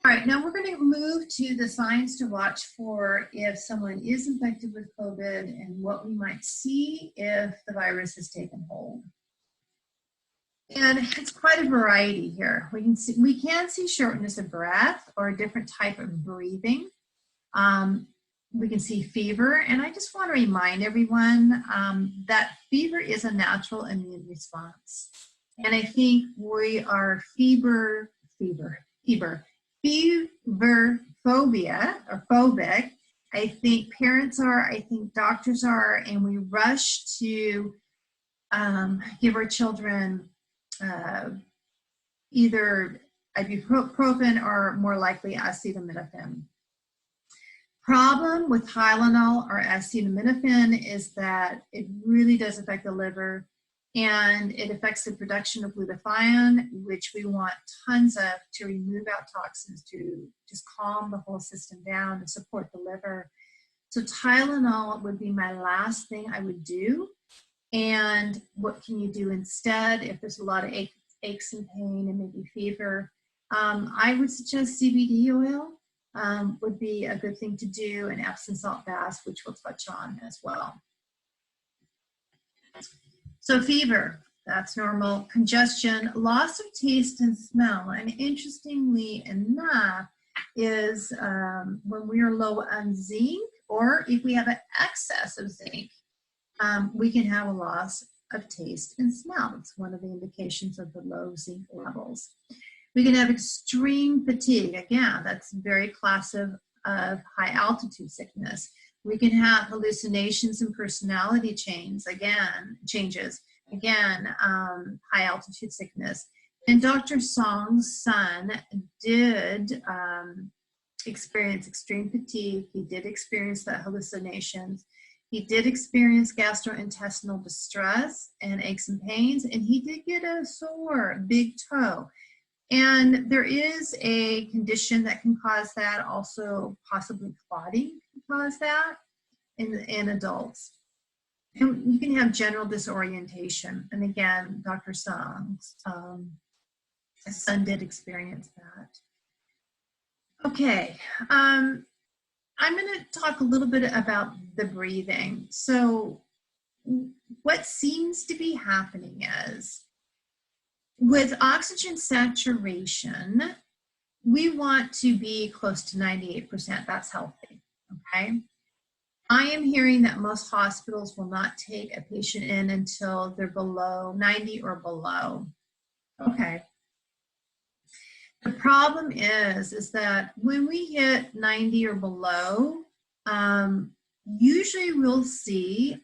All right, now we're going to move to the signs to watch for if someone is infected with COVID and what we might see if the virus has taken hold. And it's quite a variety here. We can see shortness of breath or a different type of breathing. We can see fever, and I just want to remind everyone that fever is a natural immune response. And I think we are fever phobia or phobic. I think parents are, I think doctors are, and we rush to give our children either ibuprofen or more likely acetaminophen. Problem with Tylenol or acetaminophen is that it really does affect the liver, and it affects the production of glutathione, which we want tons of to remove out toxins, to just calm the whole system down and support the liver. So Tylenol would be my last thing I would do. And what can you do instead if there's a lot of aches and pain and maybe fever? I would suggest CBD oil would be a good thing to do, and Epsom salt baths, which we'll touch on as well. So fever, that's normal. Congestion, loss of taste and smell, and interestingly enough is when we are low on zinc, or if we have an excess of zinc, we can have a loss of taste and smell. It's one of the indications of the low zinc levels. We can have extreme fatigue. Again, that's very classic of high altitude sickness. We can have hallucinations and personality changes. Again, high altitude sickness. And Dr. Song's son did experience extreme fatigue. He did experience the hallucinations. He did experience gastrointestinal distress and aches and pains, and he did get a sore big toe. And there is a condition that can cause that, also possibly clotting can cause that in adults. And you can have general disorientation. And again, Dr. Song's son did experience that. Okay, I'm going to talk a little bit about the breathing. So what seems to be happening is with oxygen saturation, we want to be close to 98%. That's healthy, okay? I am hearing that most hospitals will not take a patient in until they're below 90 or below. Okay. The problem is that when we hit 90 or below, usually we'll see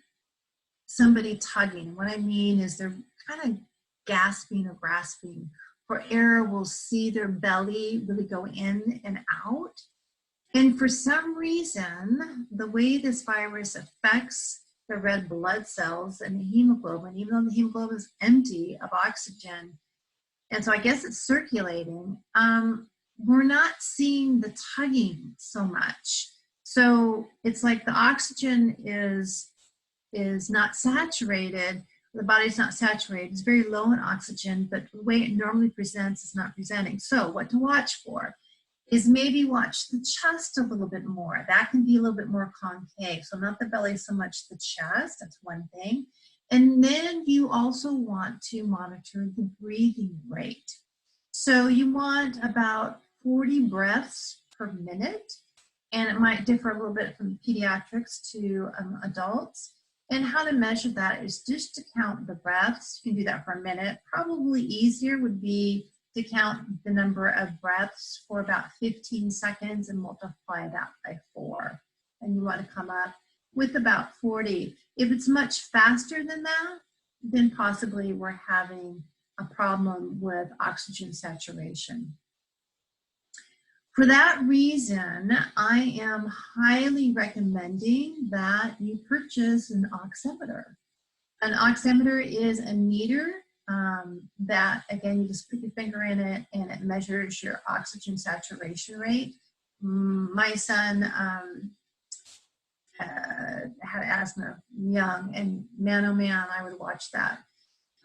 somebody tugging. What I mean is they're kind of gasping or grasping for air. We'll see their belly really go in and out. And for some reason, the way this virus affects the red blood cells and the hemoglobin, even though the hemoglobin is empty of oxygen, and so I guess it's circulating, we're not seeing the tugging so much. So it's like the oxygen is not saturated, the body's not saturated, it's very low in oxygen, but the way it normally presents is not presenting. So what to watch for is maybe watch the chest a little bit more. That can be a little bit more concave. So not the belly so much the chest, that's one thing. And then you also want to monitor the breathing rate. So you want about 40 breaths per minute, and it might differ a little bit from pediatrics to adults. And how to measure that is just to count the breaths. You can do that for a minute. Probably easier would be to count the number of breaths for about 15 seconds and multiply that by 4. And you want to come up with about 40. If it's much faster than that, then possibly we're having a problem with oxygen saturation. For that reason, I am highly recommending that you purchase an oximeter. An oximeter is a meter that, again, you just put your finger in it and it measures your oxygen saturation rate. My son had asthma young, and man, oh man, I would watch that.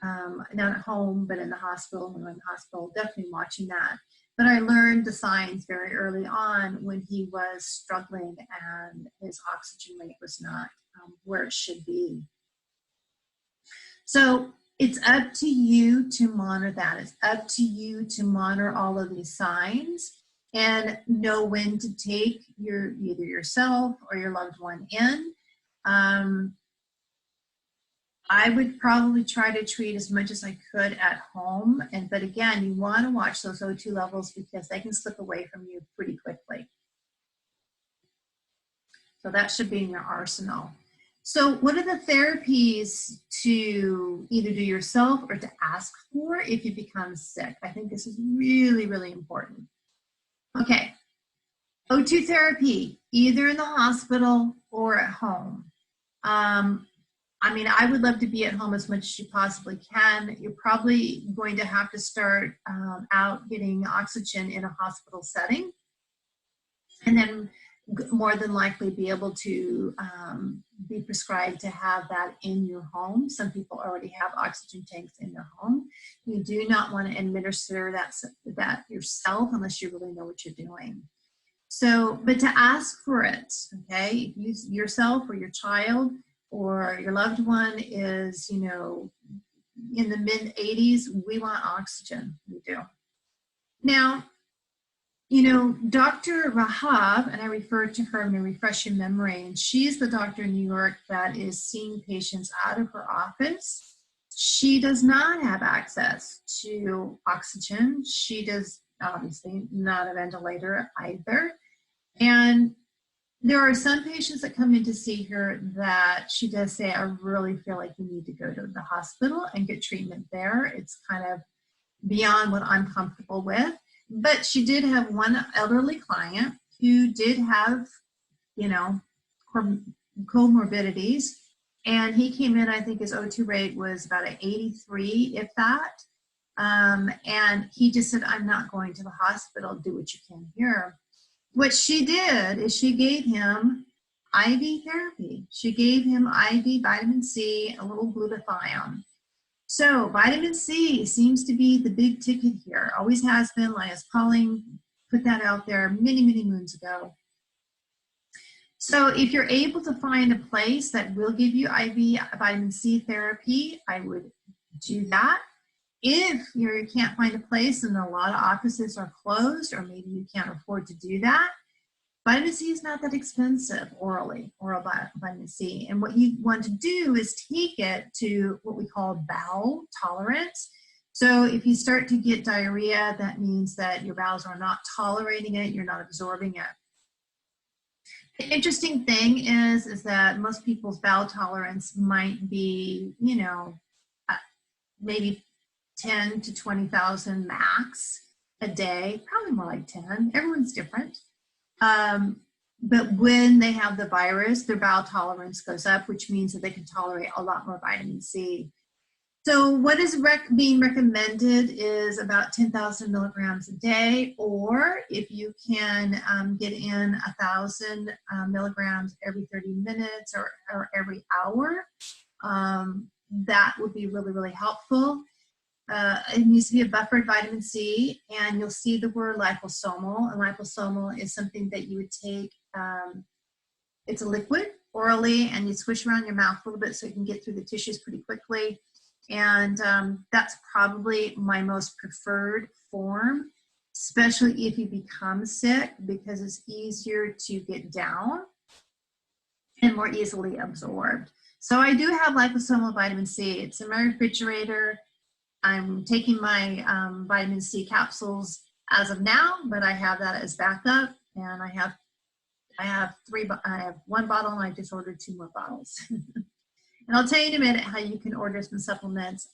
Not at home, but in the hospital. When we were in the hospital, definitely watching that. But I learned the signs very early on when he was struggling and his oxygen rate was not where it should be. So it's up to you to monitor that. It's up to you to monitor all of these signs and know when to take either yourself or your loved one in. I would probably try to treat as much as I could at home. But again, you want to watch those O2 levels because they can slip away from you pretty quickly. So that should be in your arsenal. So what are the therapies to either do yourself or to ask for if you become sick? I think this is really, really important. Okay, O2 therapy, either in the hospital or at home. I mean, I would love to be at home as much as you possibly can. You're probably going to have to start out getting oxygen in a hospital setting, and then more than likely be able to be prescribed to have that in your home. Some people already have oxygen tanks in their home. You do not want to administer that yourself unless you really know what you're doing. So, but to ask for it, okay, if you yourself or your child or your loved one is, in the mid 80s, we want oxygen. We do. Now, Dr. Rahab, and I refer to her, I'm going to refresh your memory, and she's the doctor in New York that is seeing patients out of her office. She does not have access to oxygen. She does, obviously, not a ventilator either. And there are some patients that come in to see her that she does say, I really feel like you need to go to the hospital and get treatment there. It's kind of beyond what I'm comfortable with. But she did have one elderly client who did have, you know, comorbidities. And he came in, I think his O2 rate was about an 83, if that. And he just said, I'm not going to the hospital, do what you can here. What she did is she gave him IV therapy. She gave him IV vitamin C, a little glutathione. So vitamin C seems to be the big ticket here. Always has been. Linus Pauling put that out there many, many moons ago. So if you're able to find a place that will give you IV vitamin C therapy, I would do that. If you can't find a place and a lot of offices are closed, or maybe you can't afford to do that, vitamin C is not that expensive orally, oral vitamin C. And what you want to do is take it to what we call bowel tolerance. So if you start to get diarrhea, that means that your bowels are not tolerating it, you're not absorbing it. The interesting thing is that most people's bowel tolerance might be, you know, maybe 10 to 20,000 max a day, probably more like 10. Everyone's different. But when they have the virus, their bowel tolerance goes up, which means that they can tolerate a lot more vitamin C. So what is being recommended is about 10,000 milligrams a day, or if you can get in 1,000 milligrams every 30 minutes or every hour, that would be really, really helpful. It needs to be a buffered vitamin C, and you'll see the word liposomal. And liposomal is something that you would take, it's a liquid orally, and you swish around your mouth a little bit so you can get through the tissues pretty quickly. And that's probably my most preferred form, especially if you become sick, because it's easier to get down and more easily absorbed. So I do have liposomal vitamin C. It's in my refrigerator. I'm taking my vitamin C capsules as of now, but I have that as backup, and I have one bottle, and I just ordered 2 more bottles. And I'll tell you in a minute how you can order some supplements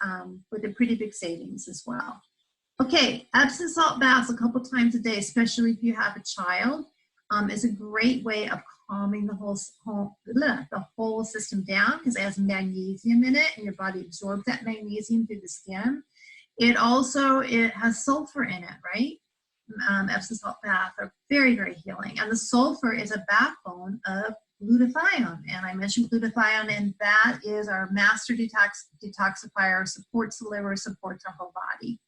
with a pretty big savings as well. Okay, Epsom salt baths a couple times a day, especially if you have a child, is a great way of calming the whole system down, because it has magnesium in it, and your body absorbs that magnesium through the skin. It has sulfur in it, right? Epsom salt baths are very, very healing, and the sulfur is a backbone of glutathione. And I mentioned glutathione, and that is our master detoxifier, supports the liver, supports our whole body.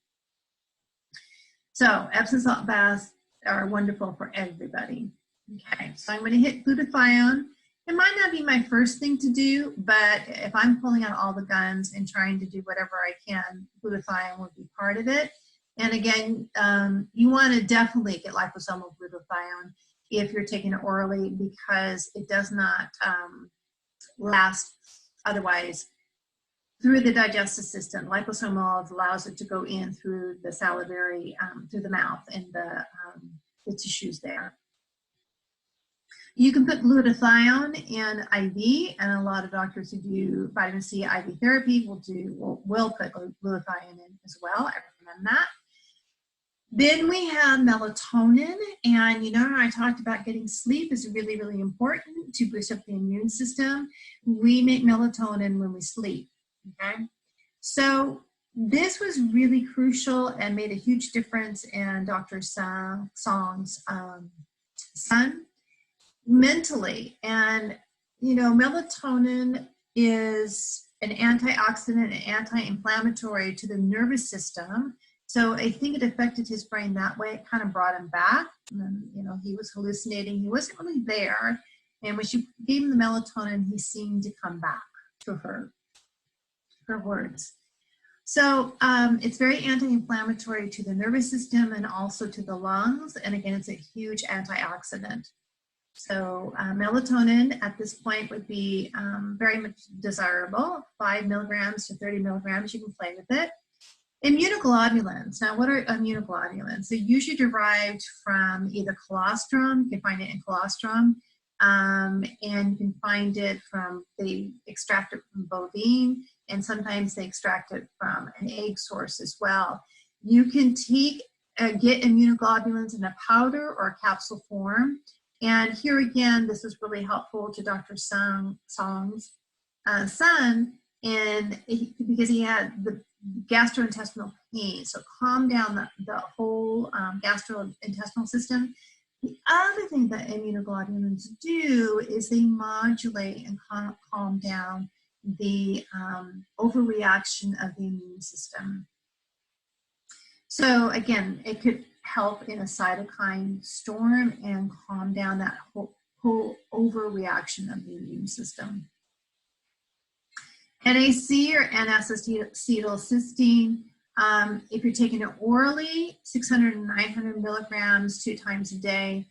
So Epsom salt baths are wonderful for everybody. Okay, so I'm going to hit glutathione. It might not be my first thing to do, but if I'm pulling out all the guns and trying to do whatever I can, glutathione would be part of it. And again, you want to definitely get liposomal glutathione if you're taking it orally, because it does not last otherwise through the digestive system. Liposomal allows it to go in through the salivary, through the mouth and the tissues there. You can put glutathione in IV, and a lot of doctors who do vitamin C IV therapy will put glutathione in as well. I recommend that. Then we have melatonin, and you know, I talked about getting sleep is really, really important to boost up the immune system. We make melatonin when we sleep, okay? So this was really crucial and made a huge difference in Dr. Song's son mentally. And, you know, melatonin is an antioxidant and anti-inflammatory to the nervous system. So I think it affected his brain that way. It kind of brought him back. And then, you know, he was hallucinating. He wasn't really there. And when she gave him the melatonin, he seemed to come back to her words. So it's very anti-inflammatory to the nervous system and also to the lungs. And again, it's a huge antioxidant. So melatonin at this point would be very much desirable, 5 milligrams to 30 milligrams. You can play with it. Immunoglobulins. Now, what are immunoglobulins? They're usually derived from either colostrum. You can find it in colostrum, and you can find it they extract it from bovine, and sometimes they extract it from an egg source as well. You can get immunoglobulins in a powder or capsule form. And here again, this is really helpful to Dr. Song's son, because he had the gastrointestinal pain. So calm down the whole gastrointestinal system. The other thing that immunoglobulins do is they modulate and calm down the overreaction of the immune system. So again, it could help in a cytokine storm and calm down that whole overreaction of the immune system. NAC or N-acetylcysteine, if you're taking it orally, 600 and 900 milligrams 2 times a day.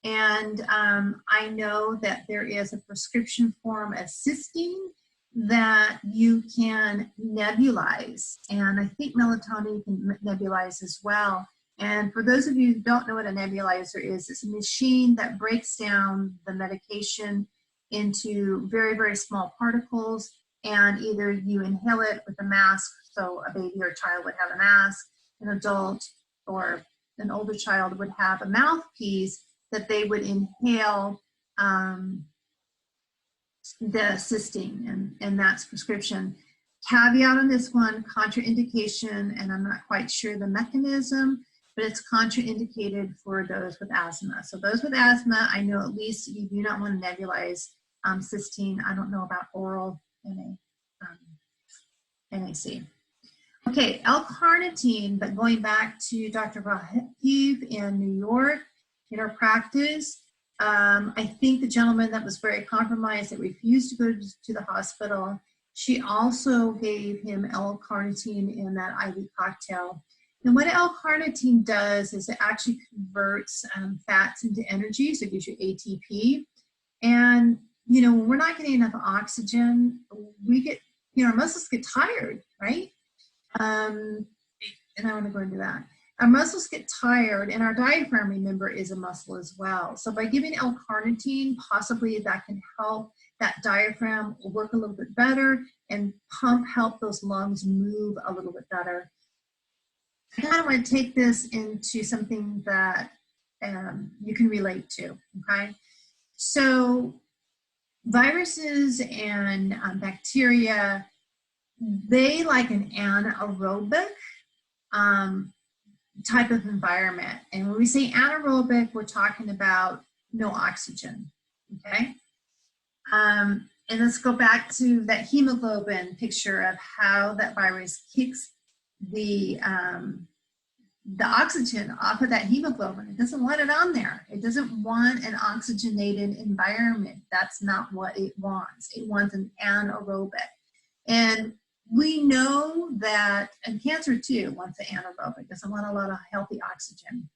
And I know that there is a prescription form of cysteine that you can nebulize. And I think melatonin you can nebulize as well. And for those of you who don't know what a nebulizer is, it's a machine that breaks down the medication into very, very small particles. And either you inhale it with a mask, so a baby or a child would have a mask, an adult or an older child would have a mouthpiece that they would inhale the cysteine, and that's prescription. Caveat on this one, contraindication, and I'm not quite sure the mechanism, but it's contraindicated for those with asthma. So those with asthma, I know at least you do not want to nebulize cysteine. I don't know about oral NAC. Okay, L-carnitine, but going back to Dr. Rahiv in New York, in our practice, I think the gentleman that was very compromised that refused to go to the hospital, she also gave him L-carnitine in that IV cocktail. And what L-carnitine does is it actually converts fats into energy, so it gives you ATP. And, you know, when we're not getting enough oxygen, we get, you know, our muscles get tired, right? And I want to go into that. Our muscles get tired, and our diaphragm, remember, is a muscle as well. So by giving L-carnitine, possibly that can help that diaphragm work a little bit better and help those lungs move a little bit better. I kind of want to take this into something that you can relate to, okay? So viruses and bacteria, they like an anaerobic type of environment. And when we say anaerobic, we're talking about no oxygen, okay? And let's go back to that hemoglobin picture of how that virus kicks the oxygen off of that hemoglobin. It doesn't want it on there. It doesn't want an oxygenated environment. That's not what it wants. It wants an anaerobic. And we know that, and cancer too wants the anaerobic, doesn't want a lot of healthy oxygen.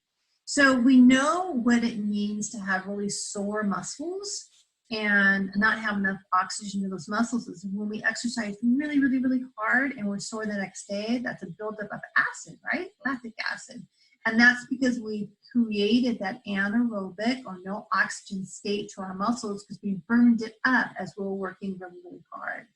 So we know what it means to have really sore muscles and not have enough oxygen to those muscles. Is when we exercise really, really, really hard and we're sore the next day, that's a buildup of acid, right? Lactic acid. And that's because we created that anaerobic or no oxygen state to our muscles because we burned it up as we were working really, really hard.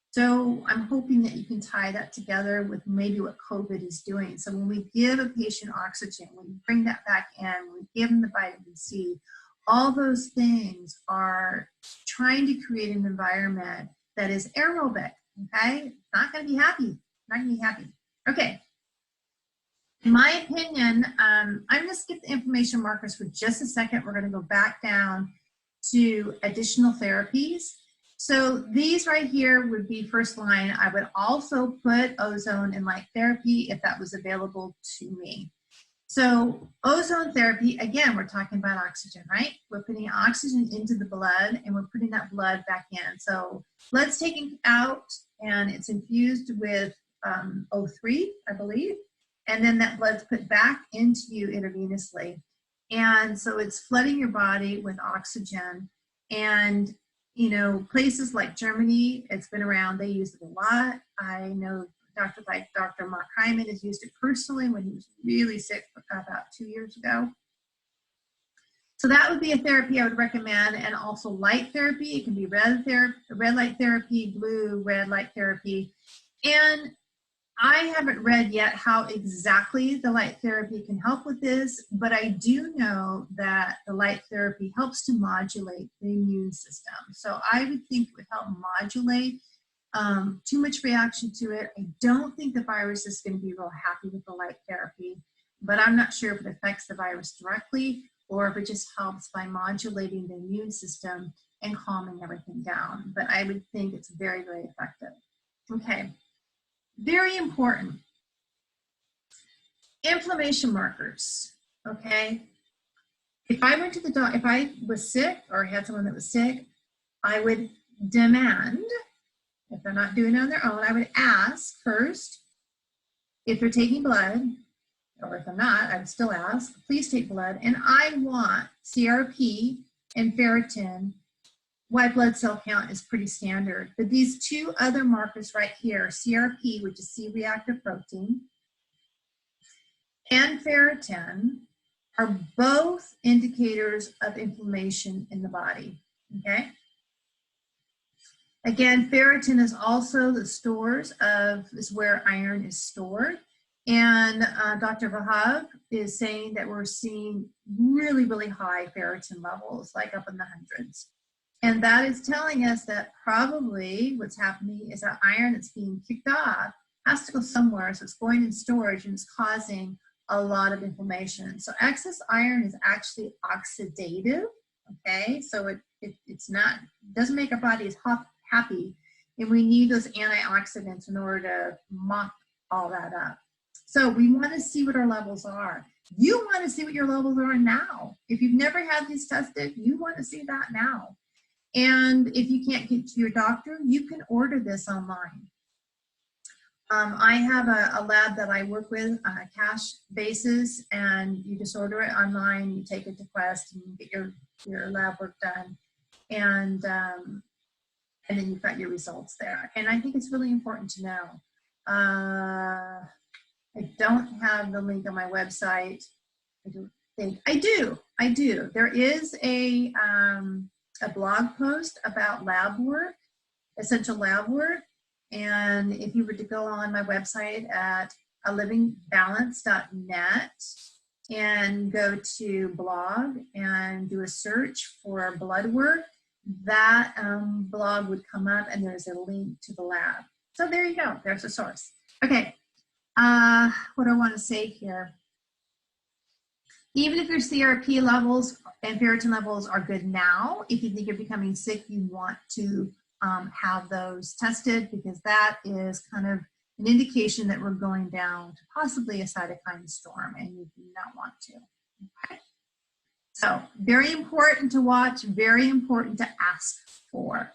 So I'm hoping that you can tie that together with maybe what COVID is doing. So when we give a patient oxygen, when we bring that back in, when we give them the vitamin C, all those things are trying to create an environment that is aerobic, okay? It's not gonna be happy, not gonna be happy. Okay, in my opinion, I'm gonna skip the inflammation markers for just a second. We're gonna go back down to additional therapies. So these right here would be first line. I would also put ozone and light therapy if that was available to me. So ozone therapy, again, we're talking about oxygen, right? We're putting oxygen into the blood and we're putting that blood back in. So blood's taken out and it's infused with O3, I believe. And then that blood's put back into you intravenously. And so it's flooding your body with oxygen. And you know, places like Germany, it's been around, they use it a lot. I know Dr. Mark Hyman has used it personally when he was really sick about 2 years ago. So that would be a therapy I would recommend, and also light therapy. It can be red light therapy, blue, red light therapy. And I haven't read yet how exactly the light therapy can help with this, but I do know that the light therapy helps to modulate the immune system. So I would think it would help modulate too much reaction to it. I don't think the virus is going to be real happy with the light therapy, but I'm not sure if it affects the virus directly or if it just helps by modulating the immune system and calming everything down. But I would think it's very, very effective. Okay. Very important. Inflammation markers, okay? If I went to the doctor, if I was sick or had someone that was sick, I would demand, if they're not doing it on their own, I would ask first if they're taking blood, or if I'm not, I would still ask, please take blood, and I want CRP and ferritin. White blood cell count is pretty standard, but these two other markers right here, CRP, which is C-reactive protein, and ferritin, are both indicators of inflammation in the body, okay? Again, ferritin is also the is where iron is stored. And Dr. Vahab is saying that we're seeing really, really high ferritin levels, like up in the hundreds. And that is telling us that probably what's happening is that iron that's being kicked off has to go somewhere. So it's going in storage and it's causing a lot of inflammation. So excess iron is actually oxidative, okay? So doesn't make our bodies happy. And we need those antioxidants in order to mop all that up. So we want to see what our levels are. You want to see what your levels are now. If you've never had these tested, you want to see that now. And if you can't get to your doctor, you can order this online. I have a lab that I work with on a cash basis, and you just order it online, you take it to Quest, and you get your lab work done, and then you've got your results there. And I think it's really important to know. I don't have the link on my website. I don't think I do. There is a blog post about lab work, essential lab work. And if you were to go on my website at alivingbalance.net and go to blog and do a search for blood work, that blog would come up and there's a link to the lab. So there you go, there's a source. Okay, what do I want to say here? Even if your CRP levels and ferritin levels are good now, if you think you're becoming sick, you want to have those tested, because that is kind of an indication that we're going down to possibly a cytokine storm, and you do not want to. Okay? So very important to watch, very important to ask for.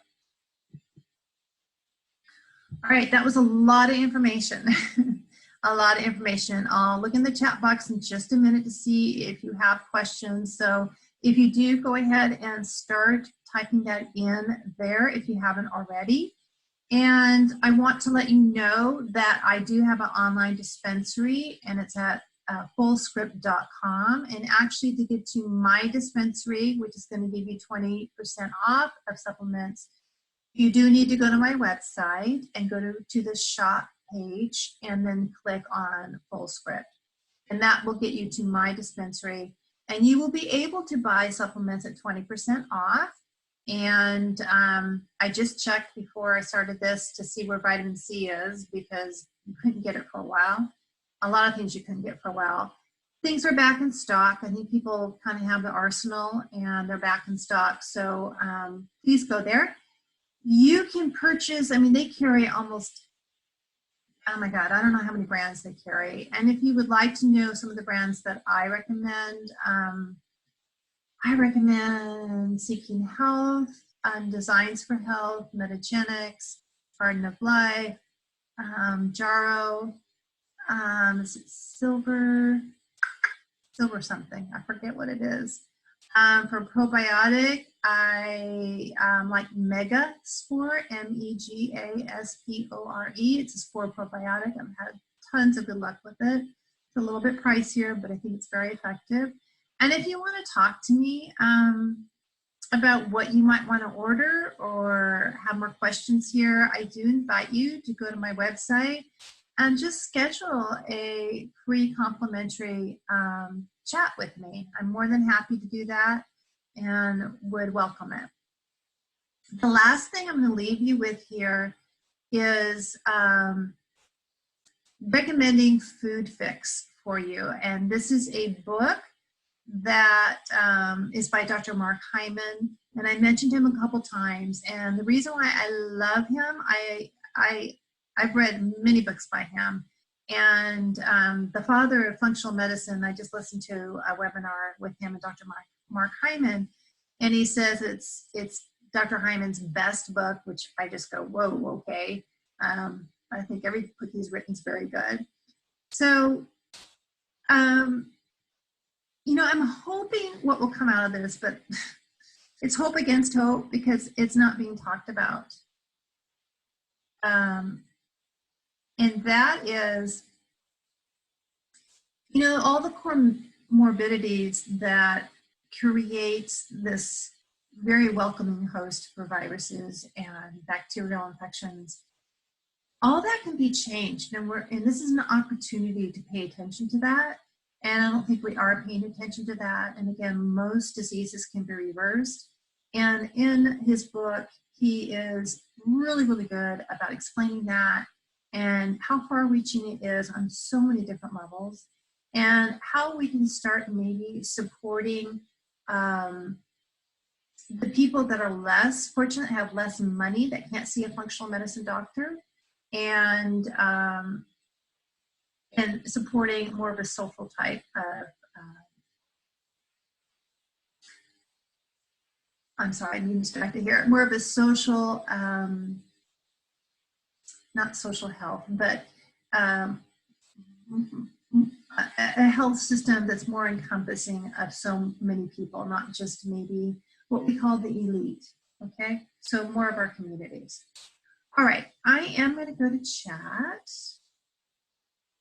All right, that was a lot of information. A lot of information. I'll look in the chat box in just a minute to see if you have questions. So if you do, go ahead and start typing that in there if you haven't already. And I want to let you know that I do have an online dispensary, and it's at fullscript.com. And actually, to get to my dispensary, which is going to give you 20% off of supplements, you do need to go to my website and go to the shop page and then click on FullScript. And that will get you to my dispensary. And you will be able to buy supplements at 20% off. And I just checked before I started this to see where vitamin C is, because you couldn't get it for a while. A lot of things you couldn't get for a while. Things are back in stock. I think people kind of have the arsenal and they're back in stock. So please go there. You can purchase, I mean, they carry almost, oh my God, I don't know how many brands they carry. And if you would like to know some of the brands that I recommend Seeking Health, Designs for Health, Metagenics, Garden of Life, Jarrow, Silver something, I forget what it is. For probiotic, I like Megaspore, Megaspore. It's a spore probiotic. I've had tons of good luck with it. It's a little bit pricier, but I think it's very effective. And if you want to talk to me about what you might want to order or have more questions here, I do invite you to go to my website and just schedule a free complimentary chat with me. I'm more than happy to do that and would welcome it. The last thing I'm going to leave you with here is recommending Food Fix for you. And this is a book that is by Dr. Mark Hyman. And I mentioned him a couple times. And the reason why I love him, I've read many books by him. And the father of functional medicine, I just listened to a webinar with him and Dr. Mark Hyman. And he says it's Dr. Hyman's best book, which I just go, whoa, okay. I think every book he's written is very good. So, you know, I'm hoping what will come out of this, but it's hope against hope because it's not being talked about. And that is, you know, all the comorbidities that create this very welcoming host for viruses and bacterial infections, all that can be changed. And this is an opportunity to pay attention to that. And I don't think we are paying attention to that. And again, most diseases can be reversed. And in his book, he is really, really good about explaining that and how far-reaching it is on so many different levels, and how we can start maybe supporting the people that are less fortunate, have less money, that can't see a functional medicine doctor, and supporting more of a social type of, I'm sorry, I'm distracted here, more of a social, not social health, but a health system that's more encompassing of so many people, not just maybe what we call the elite, okay? So more of our communities. All right, I am going to go to chat.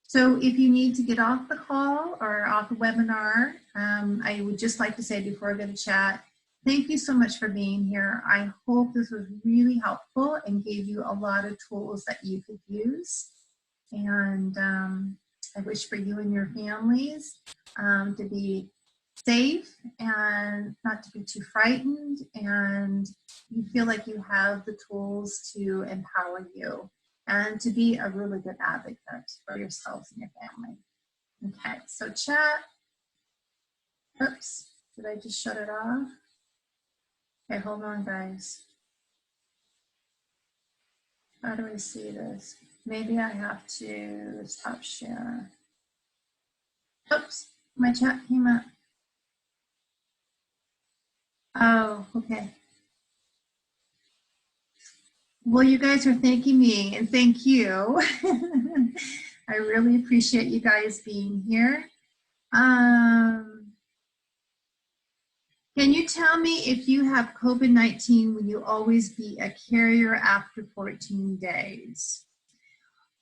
So if you need to get off the call or off the webinar, I would just like to say before I go to chat, thank you so much for being here. I hope this was really helpful and gave you a lot of tools that you could use. And I wish for you and your families to be safe and not to be too frightened, and you feel like you have the tools to empower you and to be a really good advocate for yourselves and your family. Okay, so chat. Oops, did I just shut it off? Okay, hold on, guys. How do I see this? Maybe I have to stop share. Oops, my chat came up. Oh, okay. Well, you guys are thanking me, and thank you. I really appreciate you guys being here. Can you tell me if you have COVID-19, will you always be a carrier after 14 days?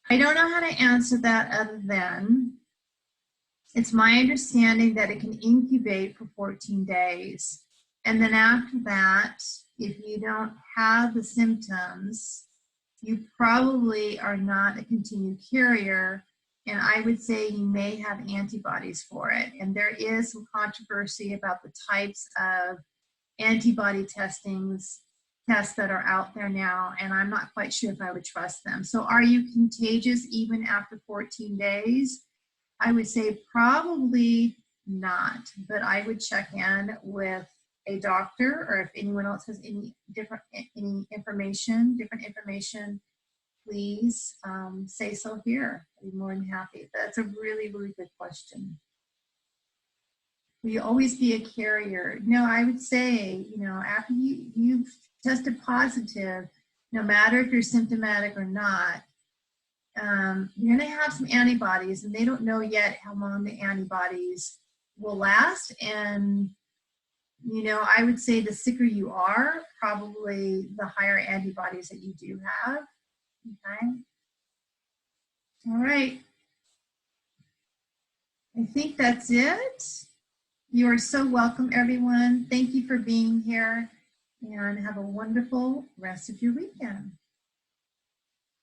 I don't know how to answer that other than it's my understanding that it can incubate for 14 days. And then after that, if you don't have the symptoms, you probably are not a continued carrier. And I would say you may have antibodies for it. And there is some controversy about the types of antibody tests that are out there now, and I'm not quite sure if I would trust them. So are you contagious even after 14 days? I would say probably not, but I would check in with a doctor, or if anyone else has any different information, please say so here. I'd be more than happy. That's a really, really good question. Will you always be a carrier? No, I would say, you know, after you've tested positive, no matter if you're symptomatic or not, you're going to have some antibodies, and they don't know yet how long the antibodies will last. And, you know, I would say the sicker you are, probably the higher antibodies that you do have. Okay. All right. I think that's it. You are so welcome, everyone. Thank you for being here, and have a wonderful rest of your weekend.